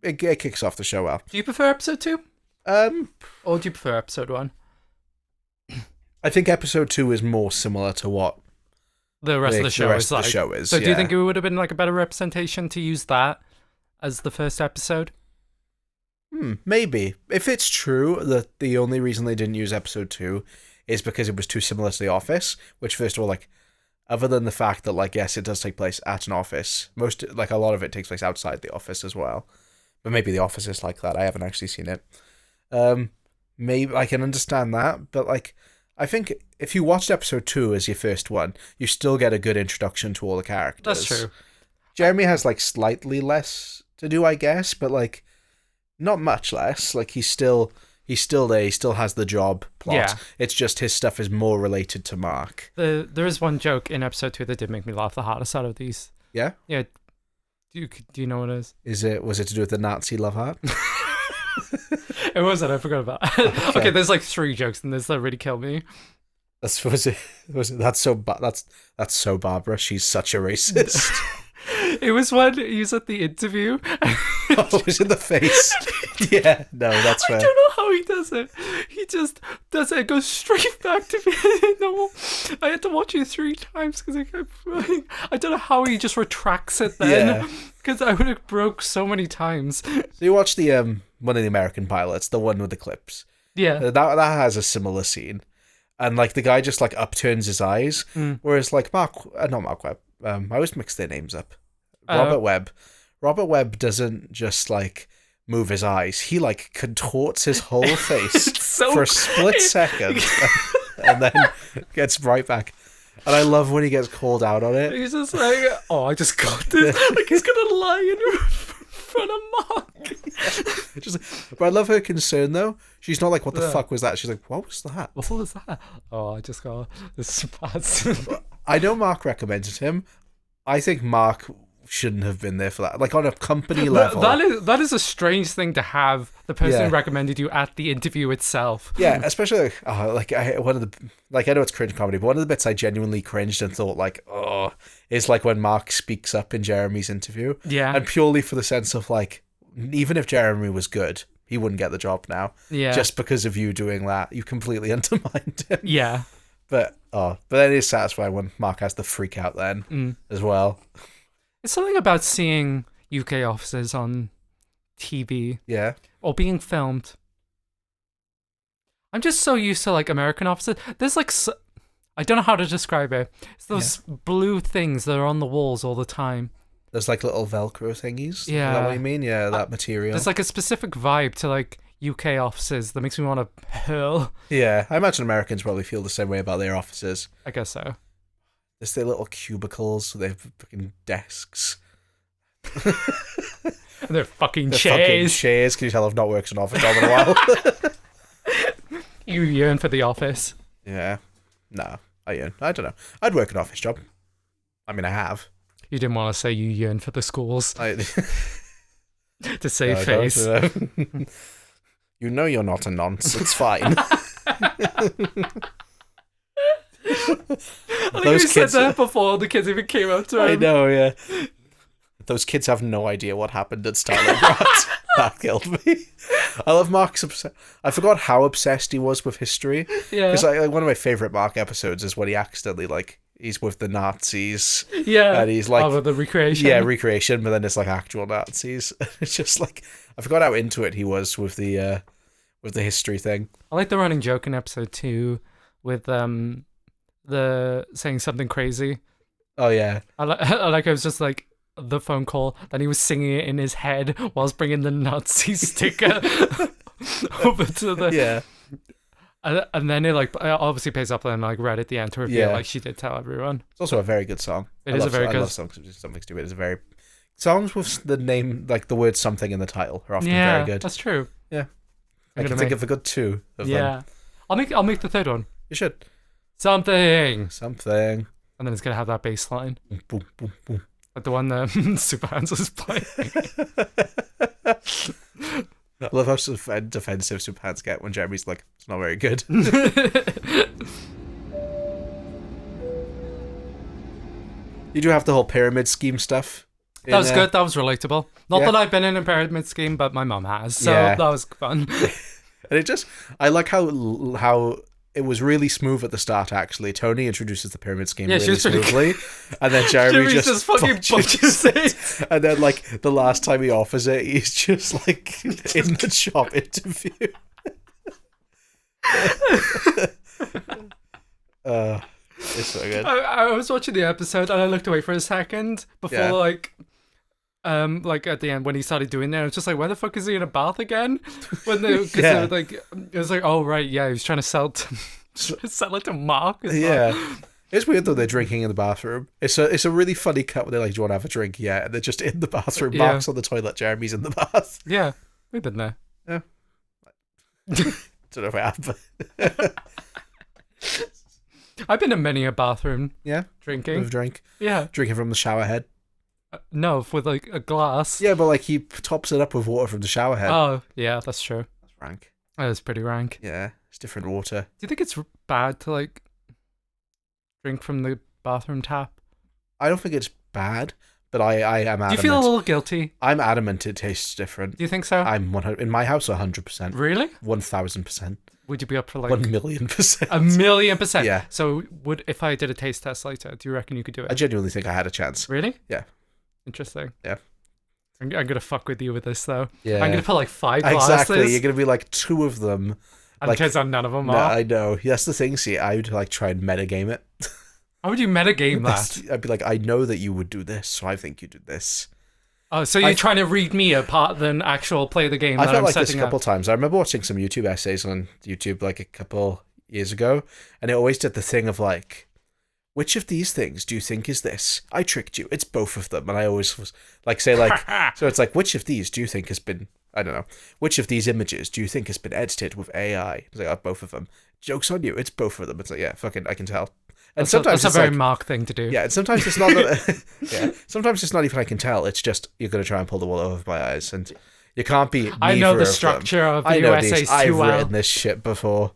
it kicks off the show well. Do you prefer episode 2? Or do you prefer episode 1? I think episode 2 is more similar to what the rest of the show is like. So do you think it would have been like a better representation to use that as the first episode? Maybe. If it's true that the only reason they didn't use episode 2 is because it was too similar to The Office, which, first of all, like, other than the fact that, like, yes, it does take place at an office, a lot of it takes place outside the office as well. But maybe The Office is like that. I haven't actually seen it. Maybe I can understand that, but, like, I think if you watched episode 2 as your first one, you still get a good introduction to all the characters. That's true. Jeremy has, like, slightly less to do, I guess, but, like, not much less. Like, he's still there. He still has the job plot. Yeah. It's just his stuff is more related to Mark. There is one joke in episode 2 that did make me laugh the hardest out of these. Yeah? Yeah. Do you know what it is? Was it to do with the Nazi love heart? It wasn't. I forgot about it. Okay, there's like 3 jokes in this that really kill me. That's so Barbara. She's such a racist. It was when he was at the interview. It was in the face. Yeah, no, that's fair. I don't know how he does it. He just does it. It goes straight back to me. No, I had to watch it 3 times because I don't know how he just retracts it then. Because I would have broke so many times. So you watched the one of the American pilots, the one with the clips. Yeah, that has a similar scene, and like the guy just like upturns his eyes, whereas like not Mark Webb. I always mix their names up. Robert Webb. Robert Webb doesn't just like move his eyes. He like contorts his whole face for a split second and then gets right back. And I love when he gets called out on it. He's just like, oh, I just got this. Like, he's gonna lie in front of Mark. But I love her concern, though. She's not like, what the fuck was that? She's like, what was that? What was that? Oh, I just got this pass. I know Mark recommended him. I think Mark shouldn't have been there for that. Like, on a company level. That is a strange thing to have the person who recommended you at the interview itself. Yeah, especially I know it's cringe comedy, but one of the bits I genuinely cringed and thought like, oh, is like when Mark speaks up in Jeremy's interview. Yeah. And purely for the sense of like, even if Jeremy was good, he wouldn't get the job now. Yeah. Just because of you doing that, you completely undermined him. Yeah. But then it is satisfying when Mark has the freak out then as well. It's something about seeing UK officers on TV. Yeah. Or being filmed. I'm just so used to like American officers. There's like, I don't know how to describe it. It's those blue things that are on the walls all the time. There's like little Velcro thingies. Yeah. Is that what you mean? Yeah, that material. There's like a specific vibe to like UK officers that makes me want to hurl. Yeah, I imagine Americans probably feel the same way about their officers. I guess so. There's their little cubicles, their fucking desks. They're fucking chairs. Can you tell I've not worked an office job in a while? You yearn for the office. Yeah. No, I yearn. I don't know. I'd work an office job. I mean, I have. You didn't want to say you yearn for the schools. To save No, face. You know you're not a nonce. It's fine. Those kids said that before the kids even came up to him. I know, yeah. Those kids have no idea what happened at Stalingrad. That killed me. I love Mark's I forgot how obsessed he was with history. Yeah. Because like, one of my favourite Mark episodes is when he accidentally, like, he's with the Nazis. Yeah. And he's like... Oh, with the recreation. Yeah, recreation, but then it's like actual Nazis. It's just like... I forgot how into it he was with the history thing. I like the running joke in episode 2 with the saying something crazy. Oh, yeah. I like it was just like the phone call, then he was singing it in his head whilst bringing the Nazi sticker over to the... Yeah. And then it like obviously pays up and like right at the end to reveal like she did tell everyone. It's also a very good song. I love songs with something stupid. It's a very... Songs with the name, like the word something in the title are often very good. That's true. Yeah. I can think of a good 2 of them. Yeah. I'll make the third one. You should. Something. And then it's going to have that bass line. Boom, boom, boom. Like the one that Super Hands was playing. I love how defensive Super Hands get when Jeremy's like, it's not very good. You do have the whole pyramid scheme stuff. That was good. That was relatable. Not that I've been in a pyramid scheme, but my mum has. So that was fun. And it just, I like how it was really smooth at the start, actually. Tony introduces the pyramid scheme really smoothly. And then Jeremy just fucking butchers it. And then, like, the last time he offers it, he's just, like, in the job interview. It's so good. I was watching the episode and I looked away for a second before, like at the end when he started doing that. I was just like, why the fuck is he in a bath again? When they were like, it was like, oh right, yeah, he was trying to sell it to Mark. It's weird though, they're drinking in the bathroom. It's a really funny cut where they're like, do you want to have a drink? Yeah, and they're just in the bathroom. Mark's on the toilet, Jeremy's in the bath. Yeah, we've been there. Yeah. Don't know if I have, but I've been in many a bathroom. Yeah, drinking. With drink. Yeah, drinking from the shower head. No, with like a glass. Yeah, but like he tops it up with water from the shower head. Oh, yeah, that's true. That's rank. That is pretty rank. Yeah, it's different water. Do you think it's bad to like drink from the bathroom tap? I don't think it's bad, but I am adamant. Do you feel a little guilty? I'm adamant it tastes different. Do you think so? I'm 100 in my house 100%. Really? 1000%. Would you be up for like 1,000,000%? 1,000,000%. Yeah. So if I did a taste test later, do you reckon you could do it? I genuinely think I had a chance. Really? Yeah. Interesting. Yeah. I'm gonna fuck with you with this though. Yeah. I'm gonna put like 5 glasses. Exactly. You're gonna be like 2 of them. And like, turns out none of them are. I know. That's the thing. See, I would like try and metagame it. How would you metagame that? I'd be like, I know that you would do this, so I think you did this. Oh, so you're trying to read me apart than actual play the game? I felt like this a couple times. I remember watching some YouTube essays on YouTube like a couple years ago, and it always did the thing of like, which of these things do you think is this? I tricked you. It's both of them. And I always was like, say like, so it's like, which of these do you think has been, I don't know, which of these images do you think has been edited with AI? It's like, oh, both of them. Joke's on you. It's both of them. It's like, yeah, fucking, I can tell. And sometimes that's a very Mark thing to do. Yeah, and sometimes it's not that, yeah, sometimes it's not even I can tell. It's just, you're going to try and pull the wool over my eyes. And you can't be I know the structure of video essays too well. I've written this shit before.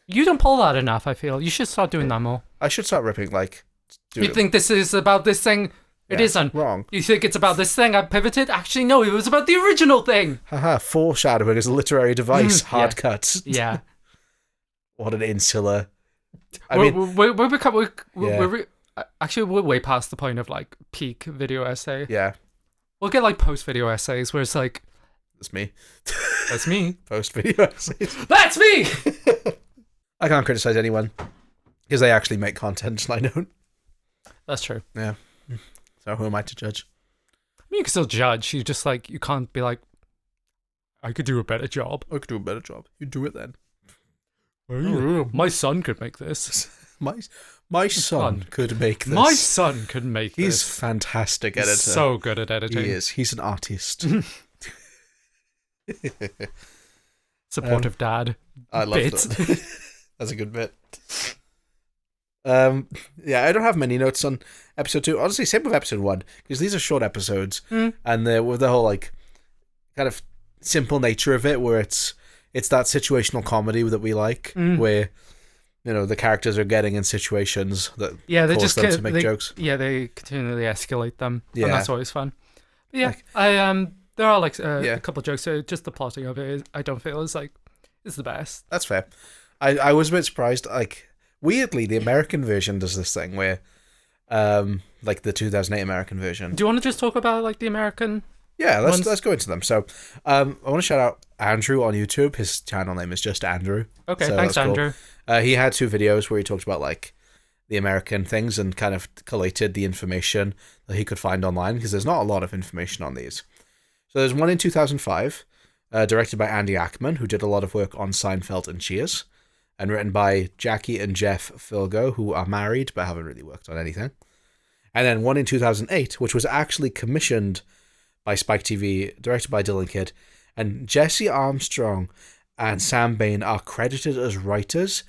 You don't pull that enough, I feel. You should start doing that more. I should start ripping, like... You think this is about this thing? It isn't. Wrong. You think it's about this thing? I pivoted? Actually, no, it was about the original thing. Haha, foreshadowing is a literary device. Hard cuts. Yeah. What an insular... We're way past the point of, like, peak video essay. Yeah. We'll get, like, post-video essays where it's like... That's me. That's me. Post-video essays. That's me! I can't criticize anyone because they actually make content and I don't. That's true. Yeah. So who am I to judge? I mean, you can still judge. You just like, you can't be like, I could do a better job. I could do a better job. You do it then. My son could make this. My son could make this. My son could make this. He's fantastic editor. He's so good at editing. He is. He's an artist. Supportive dad. I love that. That's a good bit. Yeah, I don't have many notes on episode 2. Honestly, same with episode 1, because these are short episodes, and with the whole like kind of simple nature of it, where it's that situational comedy that we like, where you know the characters are getting in situations that they cause just them to make jokes. Yeah, they continually escalate them, yeah, and that's always fun. But yeah, like, there are like a couple of jokes. So just the plotting of it, I don't feel is the best. That's fair. I was a bit surprised. Like, weirdly, the American version does this thing where, like the 2008 American version. Do you want to just talk about like the American? Yeah, let's go into them. So, I want to shout out Andrew on YouTube. His channel name is just Andrew. Okay, so thanks, Andrew. Cool. He had 2 videos where he talked about like the American things and kind of collated the information that he could find online, because there's not a lot of information on these. So there's one in 2005, directed by Andy Ackman, who did a lot of work on Seinfeld and Cheers, and written by Jackie and Jeff Filgo, who are married but haven't really worked on anything. And then one in 2008, which was actually commissioned by Spike TV, directed by Dylan Kidd, and Jesse Armstrong and Sam Bain are credited as writers,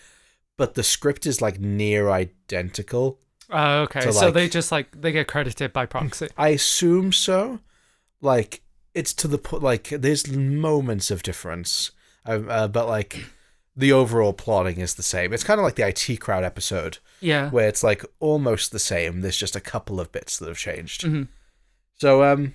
but the script is like near identical. Okay, so they just like, they get credited by proxy. I assume so. Like, it's to the point, like, there's moments of difference, but like, the overall plotting is the same. It's kind of like the IT Crowd episode, where it's like almost the same. There's just a couple of bits that have changed. Mm-hmm. So,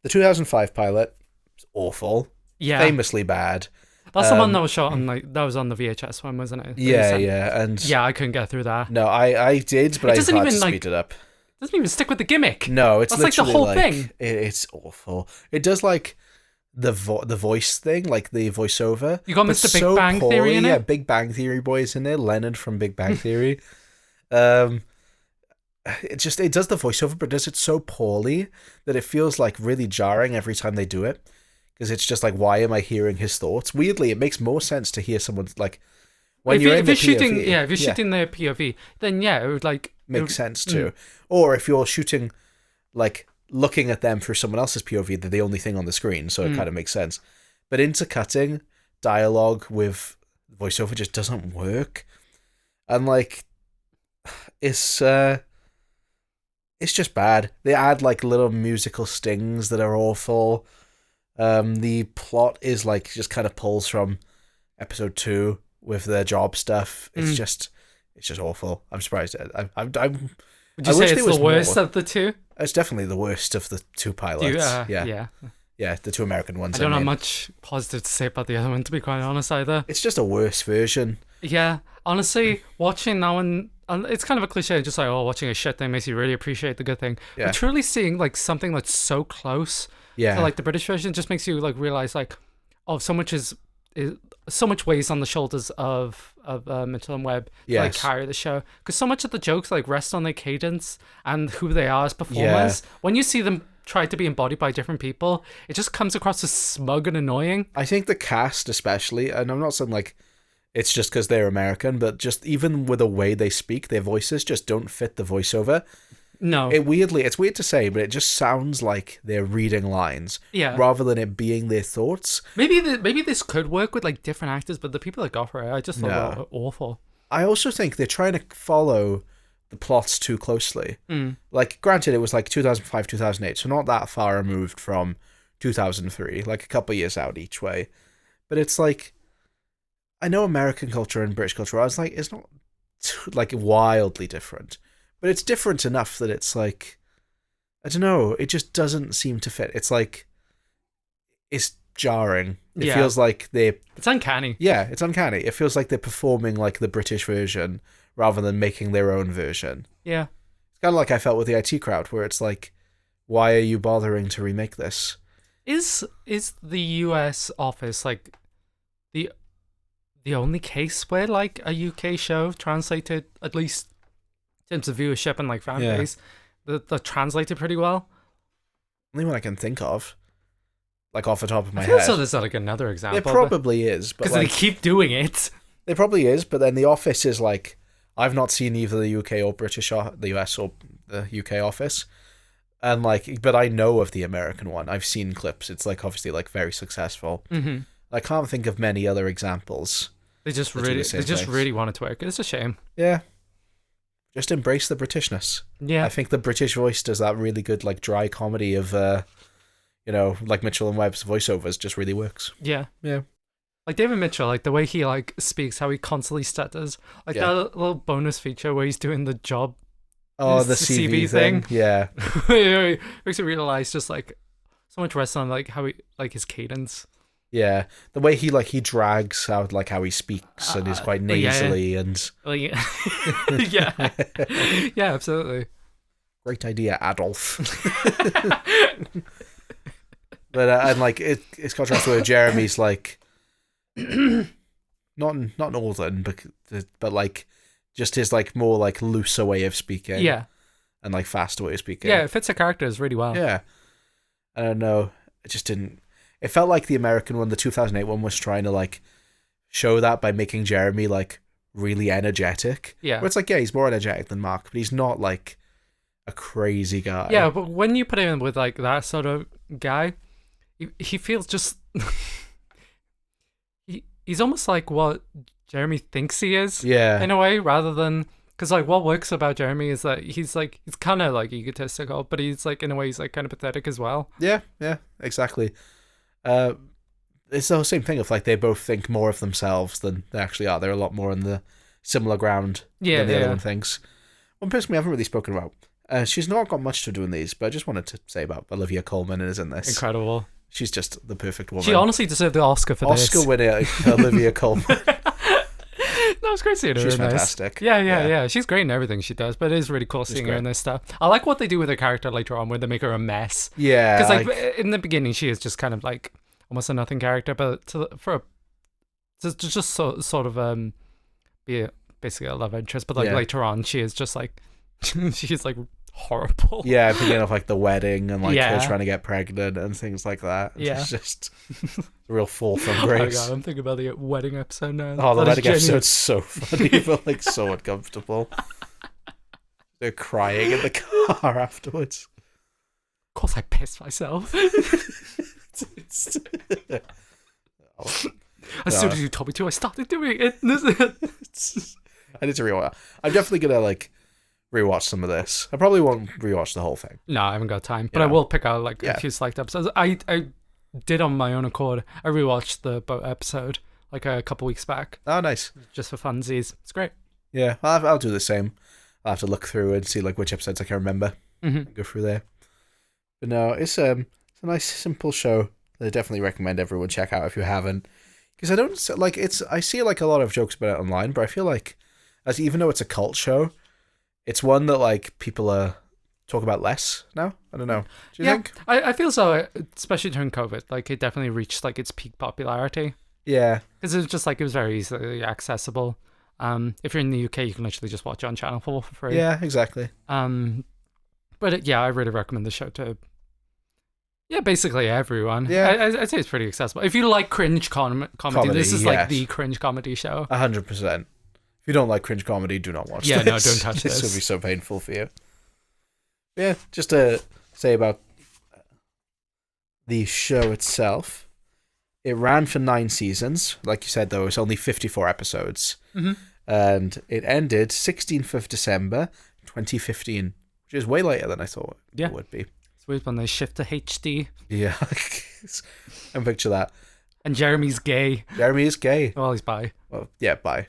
the 2005 pilot is awful. Yeah, famously bad. That's the one that was shot on that was on the VHS one, wasn't it? Yeah, and I couldn't get through that. No, I did, but I had to speed it up. It doesn't even stick with the gimmick. No, it's that's literally like the whole thing. It's awful. It does like the voice thing, like the voiceover. You got Mr. Big Bang Theory in it? Yeah, Big Bang Theory boys in there. Leonard from Big Bang Theory. It does the voiceover, but does it so poorly that it feels like really jarring every time they do it. Because it's just like, why am I hearing his thoughts? Weirdly, it makes more sense to hear someone's like, when you're in the POV. Yeah, if you're shooting the POV, then it would like make sense too. Or if you're shooting, like looking at them through someone else's POV, they're the only thing on the screen, so it kind of makes sense. But intercutting dialogue with voiceover just doesn't work, and like, it's just bad. They add like little musical stings that are awful. The plot is like just kind of pulls from episode 2 with their job stuff. It's just awful. I'm surprised. Would you say it's the worst of the 2? It's definitely the worst of the 2 pilots. Yeah, the 2 American ones. I don't have much positive to say about the other one, to be quite honest, either. It's just a worse version. Yeah, honestly, watching that one, it's kind of a cliche, just like, watching a shit thing makes you really appreciate the good thing. Yeah. But truly seeing like something that's so close to like the British version just makes you like realize like, so much so much weighs on the shoulders of Mitchell and Webb to like carry the show, because so much of the jokes like rest on their cadence and who they are as performers. When you see them try to be embodied by different people, it just comes across as smug and annoying. I think the cast especially, and I'm not saying like it's just because they're American, but just even with the way they speak, their voices just don't fit the voiceover. No. It's weird to say, but it just sounds like they're reading lines rather than it being their thoughts. Maybe this could work with like different actors, but the people that got for it, I just thought were awful. I also think they're trying to follow the plots too closely. Like, granted, it was like 2005, 2008, so not that far removed from 2003, like a couple of years out each way. But it's like, I know American culture and British culture, I was like, it's not like wildly different, but it's different enough that it's like, I don't know, it just doesn't seem to fit. It's like, it's jarring. It feels like it's uncanny. Yeah, it's uncanny. It feels like they're performing like the British version rather than making their own version. Yeah. It's kind of like I felt with the IT Crowd, where it's like, why are you bothering to remake this? Is the US office like the only case where like a UK show translated, at least in terms of viewership and like fan base, that translated pretty well? Only one I can think of. Like off the top of my I feel head. so there's like another example. There probably is. Because like, they keep doing it. There probably is, but then The Office is like, I've not seen either the UK or British, the US or the UK Office. And like, but I know of the American one. I've seen clips. It's like obviously like very successful. Mm-hmm. I can't think of many other examples. They just really wanted to work. It's a shame. Yeah. Just embrace the Britishness. Yeah. I think the British voice does that really good like dry comedy of like Mitchell and Webb's voiceovers just really works. Yeah. Yeah. Like David Mitchell, like the way he like speaks, how he constantly stutters. Like that little bonus feature where he's doing the job. Oh, the CV thing. Yeah. It makes you realize just like so much rests on like how he like his cadence. Yeah. The way he drags out like how he speaks and is quite nasally and yeah. Yeah, absolutely. Great idea, Adolf. But and like it's contrast where Jeremy's like not northern, but like just his like more like looser way of speaking. Yeah. And like faster way of speaking. Yeah, it fits the characters really well. Yeah. I don't know. It just didn't. It felt like the American one, the 2008 one, was trying to like show that by making Jeremy like really energetic. Yeah. Where it's like, yeah, he's more energetic than Mark, but he's not like a crazy guy. Yeah, but when you put him with like that sort of guy, he feels just he's almost like what Jeremy thinks he is. Yeah. In a way, rather than because like what works about Jeremy is that he's kind of like egotistical, but he's like in a way he's like kind of pathetic as well. Yeah, exactly. It's the same thing of like they both think more of themselves than they actually are. They're a lot more on the similar ground than the other one thinks. One person we haven't really spoken about. She's not got much to do in these, but I just wanted to say about Olivia Colman is in this. Incredible. She's just the perfect woman. She honestly deserved the Oscar for this. Oscar winner Olivia Colman. That was great seeing her. She's fantastic. Yeah. She's great in everything she does, but it is really cool seeing her in this stuff. I like what they do with her character later on, where they make her a mess. Yeah, because like in the beginning, she is just kind of like almost a nothing character, but to just sort of be basically a love interest. But like later on, she is just like she's like horrible. Yeah, I'm thinking of like the wedding and like her trying to get pregnant and things like that. It's just a real fall from grace. Oh my God, I'm thinking about the wedding episode now. Oh, the wedding episode's so funny, but like so uncomfortable. They're crying in the car afterwards. Of course, I pissed myself. As soon as you told me to, I started doing it. I need to rewatch. I'm definitely gonna like rewatch some of this. I probably won't rewatch the whole thing. No, I haven't got time, but I will pick out like a few select episodes. I did on my own accord. I rewatched the boat episode like a couple weeks back. Oh, nice. Just for funsies. It's great. Yeah, I'll do the same. I'll have to look through and see like which episodes I can remember. Mm-hmm. Go through there. But no, it's a nice simple show that I definitely recommend everyone check out if you haven't. Because I don't like I see like a lot of jokes about it online, but I feel like even though it's a cult show, it's one that like people talk about less now. I don't know. Do you think? I feel so, especially during COVID. Like it definitely reached like its peak popularity. Yeah, because it was just like it was very easily accessible. If you're in the UK, you can literally just watch it on Channel 4 for free. Yeah, exactly. But I really recommend the show to Yeah, basically everyone. Yeah. I'd say it's pretty accessible. If you like cringe comedy, this is like yes. the cringe comedy show. 100%. If you don't like cringe comedy, do not watch Yeah, this. no, don't touch This this. will be so painful for you. Yeah, just to say about the show itself. It ran for 9 seasons. Like you said, though, it was only 54 episodes. Mm-hmm. And it ended 16th of December, 2015, which is way later than I thought it would be. It's weird when they shift to HD. Yeah. And picture that. And Jeremy's gay. Jeremy is gay. Well, he's bi. Well, yeah, bye.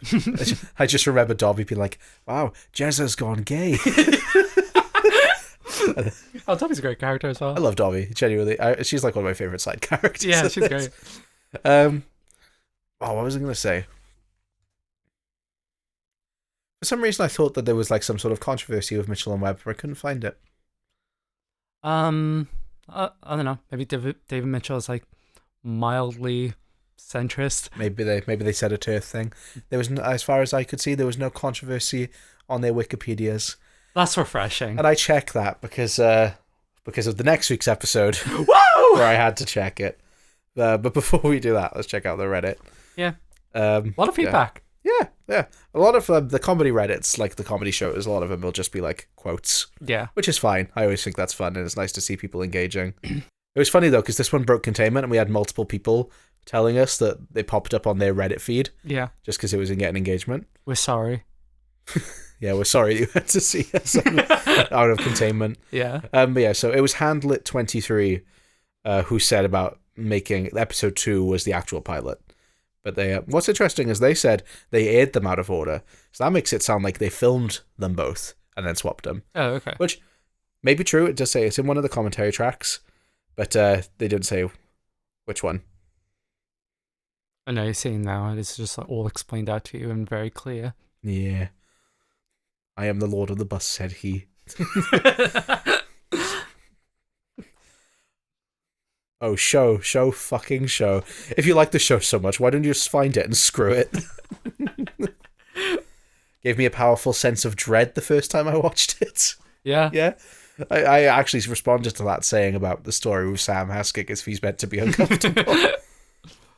I just remember Dobby being like, wow, Jezza's gone gay. Oh, Dobby's a great character as well. I love Dobby, genuinely. She's like one of my favourite side characters. Yeah, she's great. What was I going to say? For some reason, I thought that there was like some sort of controversy with Mitchell and Webb, but I couldn't find it. I don't know. Maybe David Mitchell is like mildly centrist. Maybe they said a turf thing. There was, as far as I could see, there was no controversy on their Wikipedias. That's refreshing. And I checked that because of the next week's episode, Whoa! where I had to check it. But before we do that, let's check out the Reddit. Yeah. A lot of feedback. Yeah. A lot of the comedy Reddits, like the comedy shows, a lot of them will just be like quotes. Yeah. Which is fine. I always think that's fun, and it's nice to see people engaging. It was funny, though, because this one broke containment, and we had multiple people telling us that they popped up on their Reddit feed. Yeah. Just because it was in getting engagement. We're sorry. Yeah, we're sorry you had to see us out of containment. Yeah. But yeah, so it was Handlit23 who said about making episode 2 was the actual pilot. But they, what's interesting is they said they aired them out of order. So that makes it sound like they filmed them both and then swapped them. Oh, okay. Which may be true. It does say it's in one of the commentary tracks, but they didn't say which one. I know you're seeing now. It's just like all explained out to you and very clear. Yeah. I am the Lord of the Bus, said he. Oh, show. If you like the show so much, why don't you just find it and screw it? Gave me a powerful sense of dread the first time I watched it. Yeah. Yeah. I actually responded to that saying about the story with Sam asking if he's meant to be uncomfortable.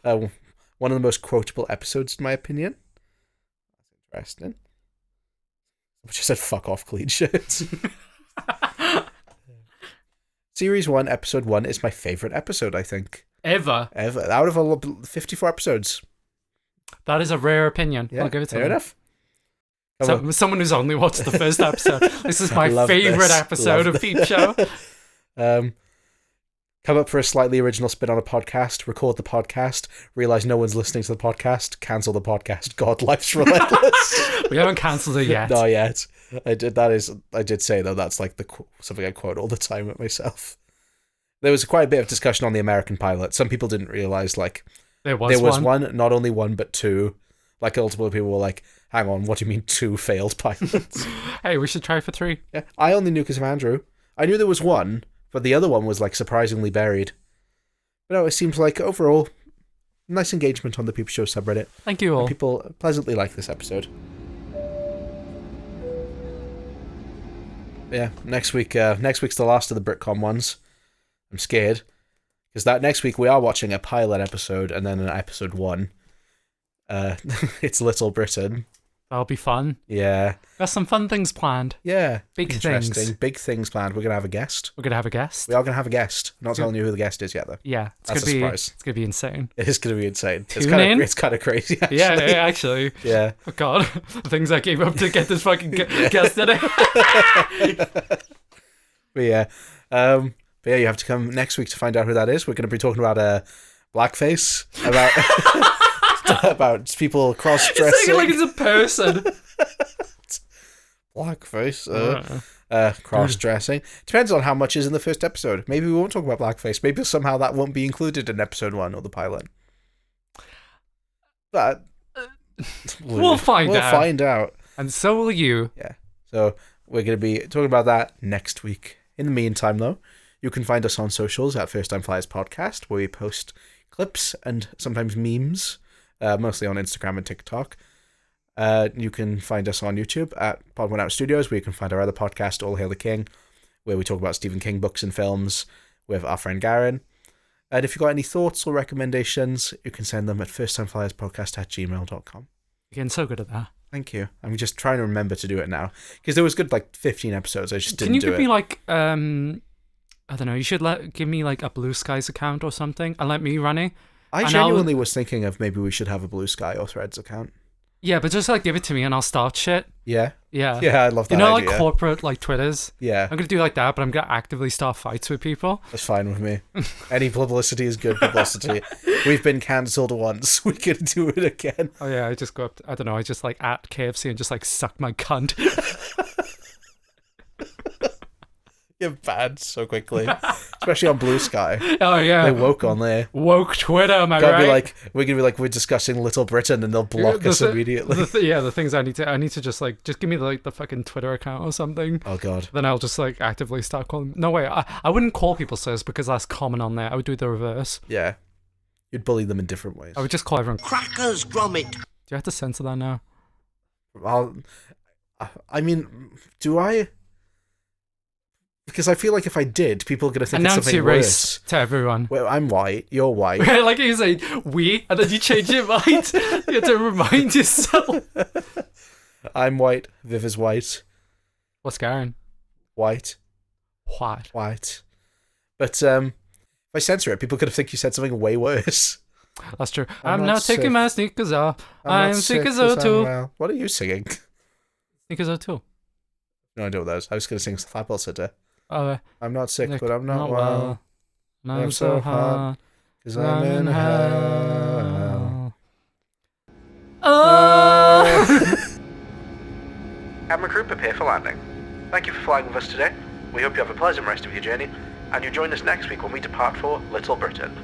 One of the most quotable episodes, in my opinion. That's interesting. Which I said, fuck off, clean shirts. Series 1, Episode 1 is my favourite episode, I think. Ever. Out of 54 episodes. That is a rare opinion. Yeah, I'll give it to fair him. enough. So, someone who's only watched the first episode. This is my favourite episode of Peep Show. Come up for a slightly original spin on a podcast, record the podcast, realise no one's listening to the podcast, cancel the podcast. God, life's relentless. We haven't cancelled it yet. Not yet. I did say, though, that's like something I quote all the time at myself. There was quite a bit of discussion on the American pilot. Some people didn't realise, like, there was one, not only one, but 2. Like, multiple people were like, hang on, what do you mean 2 failed pilots? Hey, we should try for 3. Yeah, I only knew because of Andrew. I knew there was one, but the other one was, like, surprisingly buried. But no, it seems like, overall, nice engagement on the Peep Show subreddit. Thank you all. And people pleasantly like this episode. Yeah, next week's the last of the Britcom ones. I'm scared. Because that next week we are watching a pilot episode and then an episode 1. It's Little Britain. That'll be fun. Yeah. Got some fun things planned. Yeah. Big Interesting. things. Big things planned. We're going to have a guest. We're going to have a guest. We are going to have a guest. I'm not telling you who the guest is yet, though. Yeah. That's a surprise. It's going to be insane. It is going to be insane. Tune in. It's kind of crazy, actually. Yeah, actually. Yeah. Oh, God. The things I gave up to get this fucking guest today. But yeah, you have to come next week to find out who that is. We're going to be talking about blackface, about people cross-dressing. It's like it's a person. Blackface, cross-dressing. Depends on how much is in the first episode. Maybe we won't talk about blackface. Maybe somehow that won't be included in episode 1 or the pilot. But we'll find out. And so will you. Yeah. So we're going to be talking about that next week. In the meantime, though, you can find us on socials at firsttimeflyerspodcast, where we post clips and sometimes memes, mostly on Instagram and TikTok. You can find us on YouTube at Pod1 Out Studios, where you can find our other podcast, All Hail the King, where we talk about Stephen King books and films. with our friend Garen. And if you've got any thoughts or recommendations, you can send them at firsttimeflyerspodcast@gmail.com. You're getting so good at that. Thank you. I'm just trying to remember to do it now. Because there was good, 15 episodes. I just didn't do it. Can you give me, I don't know, you should give me, a Blue Skies account or something and let me run it. I genuinely was thinking of maybe we should have a Blue Sky or Threads account. Yeah, but just, give it to me and I'll start shit. Yeah? Yeah. Yeah, I love that idea. Corporate, Twitters? Yeah. I'm going to do that, but I'm going to actively start fights with people. That's fine with me. Any publicity is good publicity. We've been cancelled once. We can do it again. Oh, yeah, I just go up, I don't know, I just, at KFC and just, suck my cunt. You're banned so quickly. Especially on Blue Sky. Oh, yeah. They woke on there. Woke Twitter, am I Gotta right? we're going to be we're discussing Little Britain and they'll block us immediately. The things I need to just, just give me, the fucking Twitter account or something. Oh, God. Then I'll just, actively start calling. No, way. I wouldn't call people sirs because that's common on there. I would do the reverse. Yeah. You'd bully them in different ways. I would just call everyone Crackers, grommet. Do you have to censor that now? Do I? Because I feel like if I did, people are going to think Announce it's something your race worse. to everyone. Well, I'm white, you're white. Like you say, we, and then you change your mind. You have to remind yourself. I'm white, Viv is white. What's Garen? White. What? White. But if I censor it, people are going to think you said something way worse. That's true. I'm I'm not now taking sick. my sneakers off. I'm sick as I'm O2. well. What are you singing? Sneakers O2. No, I know those. I was going to sing Flatball Sitter. Oh, I'm not sick, but I'm not well. And I'm so hot. Because I'm in hell. Oh! Camera crew, prepare for landing. Thank you for flying with us today. We hope you have a pleasant rest of your journey, and you join us next week when we depart for Little Britain.